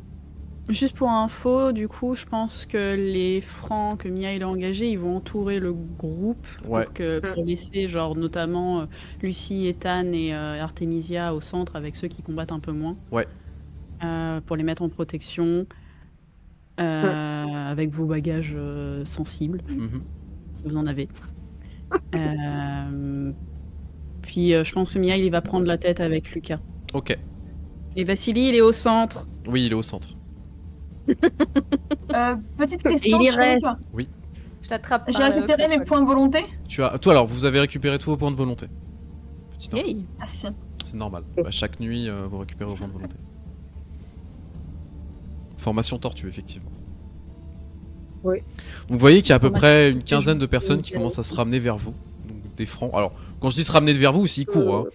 Juste pour info, du coup, je pense que les francs que Mia il a engagés, ils vont entourer le groupe
Ouais.
pour laisser, genre, notamment Lucie, Ethan et Artemisia au centre avec ceux qui combattent un peu moins.
Ouais.
Pour les mettre en protection. Avec vos bagages sensibles,
Mhm.
si vous en avez. Puis je pense que Miail, il va prendre la tête avec Lucas.
Ok.
Et Vassili, il est au centre.
Oui, il est au centre.
Petite question,
il y
Shrek.
reste.
Je t'attrape
J'ai
par le
récupéré mes
col.
points de volonté.
Toi, alors, vous avez récupéré tous vos points de volonté. Petite info.
Yay.
Ah si.
C'est normal. Bah, chaque nuit, vous récupérez vos points de volonté. Formation tortue, effectivement.
Oui.
Donc, vous voyez qu'il y a à peu
Formation
près une
tortue,
quinzaine de personnes qui
zéro.
commencent à se ramener vers vous. Donc des francs. Alors, quand je dis se ramener vers vous, c'est ils courent.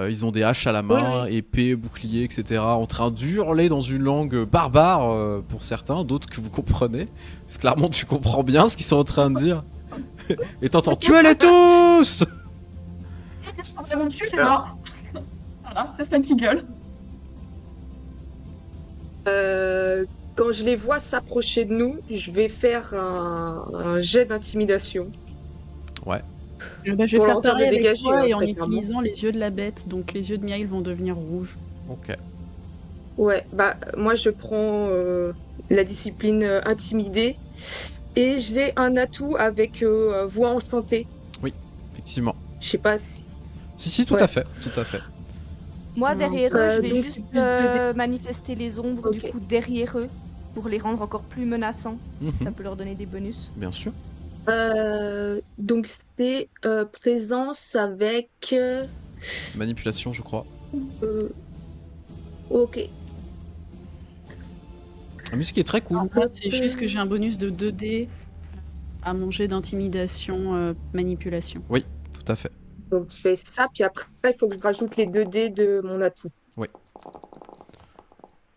Ils ont des haches à la main, épées, boucliers, etc. En train d'hurler dans une langue barbare pour certains, d'autres que vous comprenez. Parce que clairement, tu comprends bien ce qu'ils sont en train de dire. Et t'entends tuez-les tous.
Je pourrais me tuer, alors. Voilà, c'est ça qui gueule.
Quand je les vois s'approcher de nous, je vais faire un jet d'intimidation.
Ouais.
Je vais
Pour
faire
leur dire de
pareil avec
dégager,
toi et en
très clairement.
utilisant les yeux de la bête. Donc les yeux de Miail vont devenir rouges.
Ok.
Ouais, bah moi je prends la discipline intimidée et j'ai un atout avec voix enchantée.
Effectivement.
Je sais pas si.
Si, tout
Ouais.
à fait. Tout à fait.
Moi,
Non.
derrière eux, je vais
Donc,
juste
c'est plus de
manifester les ombres du
Ok.
coup derrière eux pour les rendre encore plus menaçants.
Mhm.
Ça peut leur donner des bonus.
Bien sûr.
Donc c'est présence avec.
Manipulation, je crois.
Ok.
La musique est très cool.
Moi, c'est juste que j'ai un bonus de 2D à mon jet d'intimidation manipulation.
Tout à fait.
Donc je fais ça, puis après il faut que je rajoute les 2 dés de mon atout.
Oui.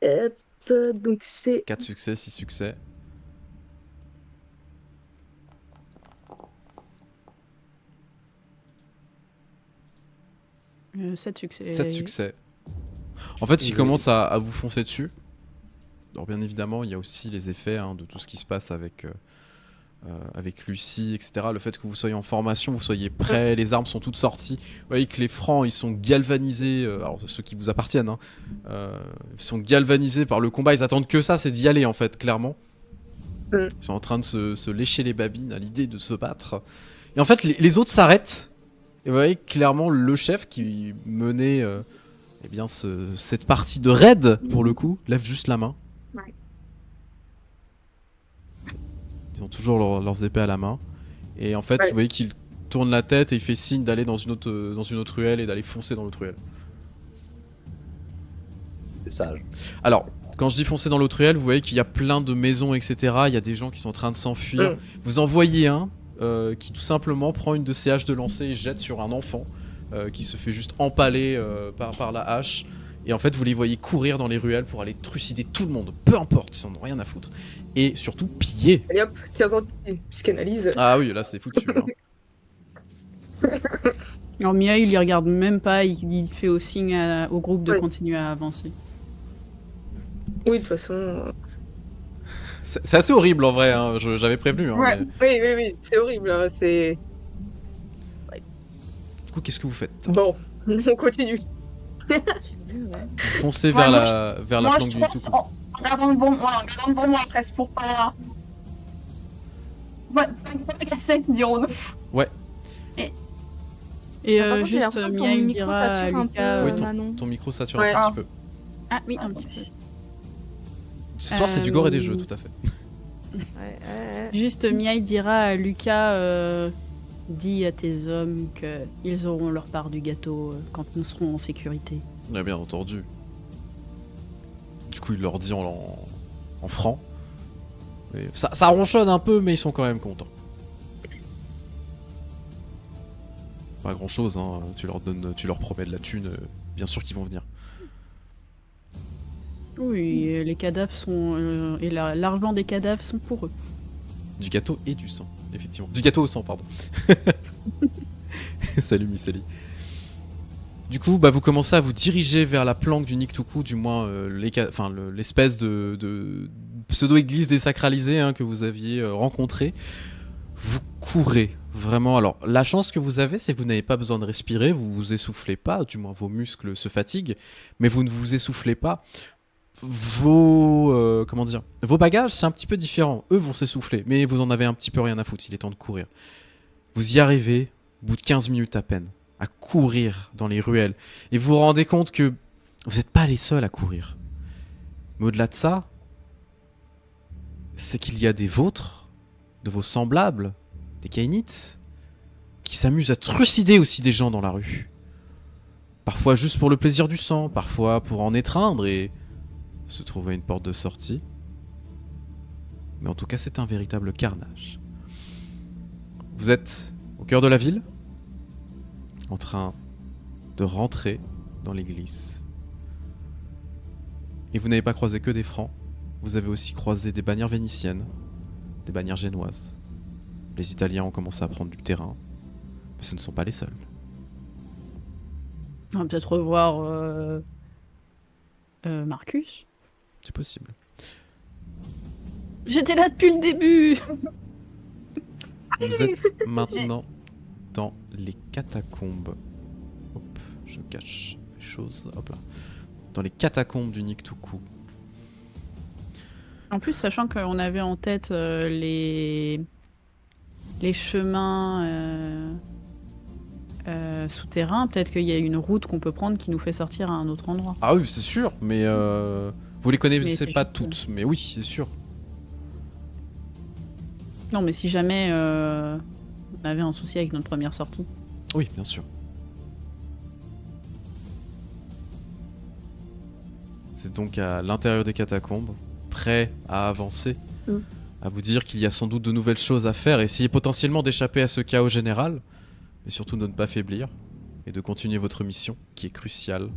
Hop, donc c'est
4 succès, 6 succès.
Euh, 7 succès.
7 succès. En fait, ils
Oui.
commencent à vous foncer dessus. Alors bien évidemment, il y a aussi les effets de tout ce qui se passe avec Lucie, etc. Le fait que vous soyez en formation, vous soyez prêts, les armes sont toutes sorties. Vous voyez que les francs, ils sont galvanisés, alors ceux qui vous appartiennent, ils sont galvanisés par le combat. Ils attendent que ça, c'est d'y aller en fait, clairement.
Mm.
Ils sont en train de se lécher les babines à l'idée de se battre. Et en fait, les autres s'arrêtent. Et vous voyez clairement le chef qui menait eh bien, cette partie de raid, pour le coup, lève juste la main.
Ouais.
Ils ont toujours leurs épées à la main. Et en fait,
Ouais.
vous voyez qu'il tourne la tête et il fait signe d'aller dans une autre ruelle et d'aller foncer dans l'autre ruelle.
C'est sage.
Alors, quand je dis foncer dans l'autre ruelle, vous voyez qu'il y a plein de maisons, etc. Il y a des gens qui sont en train de s'enfuir.
Mm.
Vous en voyez un qui tout simplement prend une de ses haches de lancer et jette sur un enfant qui se fait juste empaler par la hache. Et en fait, vous les voyez courir dans les ruelles pour aller trucider tout le monde, peu importe, ils en ont rien à foutre. Et surtout piller.
allez hop, 15 ans de psychanalyse.
Ah oui, là c'est foutu. Hein.
Alors Miail, il les regarde même pas, il fait au signe au groupe de
Ouais.
continuer à avancer.
Oui, de toute façon.
C'est assez horrible en vrai, hein. J'avais prévenu. Hein,
Ouais.
mais-
Oui, c'est horrible. Hein, c'est.
Du coup, qu'est-ce que vous faites?
Bon, on continue.
Vous foncez
Ouais,
vers
moi,
la
Moi,
planque
je
du
pense
Ituku.
en regardant devant moi presque pour pas. Ouais, pour pas casser, dirons-nous.
Et
Par contre, j'ai
juste
l'impression que ton
Miail
micro
dira à
sature un
Lucas...
peu,
Oui,
Manon.
Ton micro sature
Ouais.
un petit peu.
Ah oui, un petit peu.
Ce soir, c'est du gore et des jeux, tout à fait.
Ouais.
Juste Miail dira à Lucas, dis à tes hommes qu'ils auront leur part du gâteau quand nous serons en sécurité.
Bien entendu. Du coup, il leur dit en franc. Et ça ronchonne un peu, mais ils sont quand même contents. Pas grand chose, hein. Tu leur promets de la thune, bien sûr qu'ils vont venir.
Oui, les cadavres sont... et l'argent des cadavres sont pour eux.
Du gâteau et du sang, effectivement. Du gâteau au sang, pardon. Salut Misseli. Du coup, vous commencez à vous diriger vers la planque du Niktuku, du moins l'espèce de pseudo-église désacralisée que vous aviez rencontrée. Vous courez, vraiment. Alors, la chance que vous avez, c'est que vous n'avez pas besoin de respirer, vous vous essoufflez pas, du moins vos muscles se fatiguent, mais vous ne vous essoufflez pas. Vos bagages, c'est un petit peu différent. Eux vont s'essouffler, mais vous en avez un petit peu rien à foutre, il est temps de courir. Vous y arrivez, au bout de 15 minutes à peine. à courir dans les ruelles. Et vous vous rendez compte que vous n'êtes pas les seuls à courir. Mais au-delà de ça, c'est qu'il y a des vôtres, de vos semblables, des Kainites, qui s'amusent à trucider aussi des gens dans la rue. Parfois juste pour le plaisir du sang, parfois pour en étreindre et se trouver une porte de sortie. Mais en tout cas, c'est un véritable carnage. Vous êtes au cœur de la ville, en train de rentrer dans l'église. Et vous n'avez pas croisé que des francs, vous avez aussi croisé des bannières vénitiennes, des bannières génoises. Les Italiens ont commencé à prendre du terrain, mais ce ne sont pas les seuls.
On va peut-être revoir Marcus.
C'est possible.
J'étais là depuis le début.
Vous êtes maintenant dans les catacombes. Hop, je cache les choses. Hop là. Dans les catacombes du Niktuku.
En plus, sachant qu'on avait en tête les chemins souterrains, peut-être qu'il y a une route qu'on peut prendre qui nous fait sortir à un autre endroit.
Ah oui, c'est sûr, mais vous les connaissez
c'est
pas
juste,
toutes. Mais oui, c'est sûr.
Non, mais si jamais on avait un souci avec notre première sortie.
Oui, bien sûr. C'est donc à l'intérieur des catacombes, prêt à avancer, à vous dire qu'il y a sans doute de nouvelles choses à faire, essayer potentiellement d'échapper à ce chaos général, mais surtout de ne pas faiblir et de continuer votre mission qui est cruciale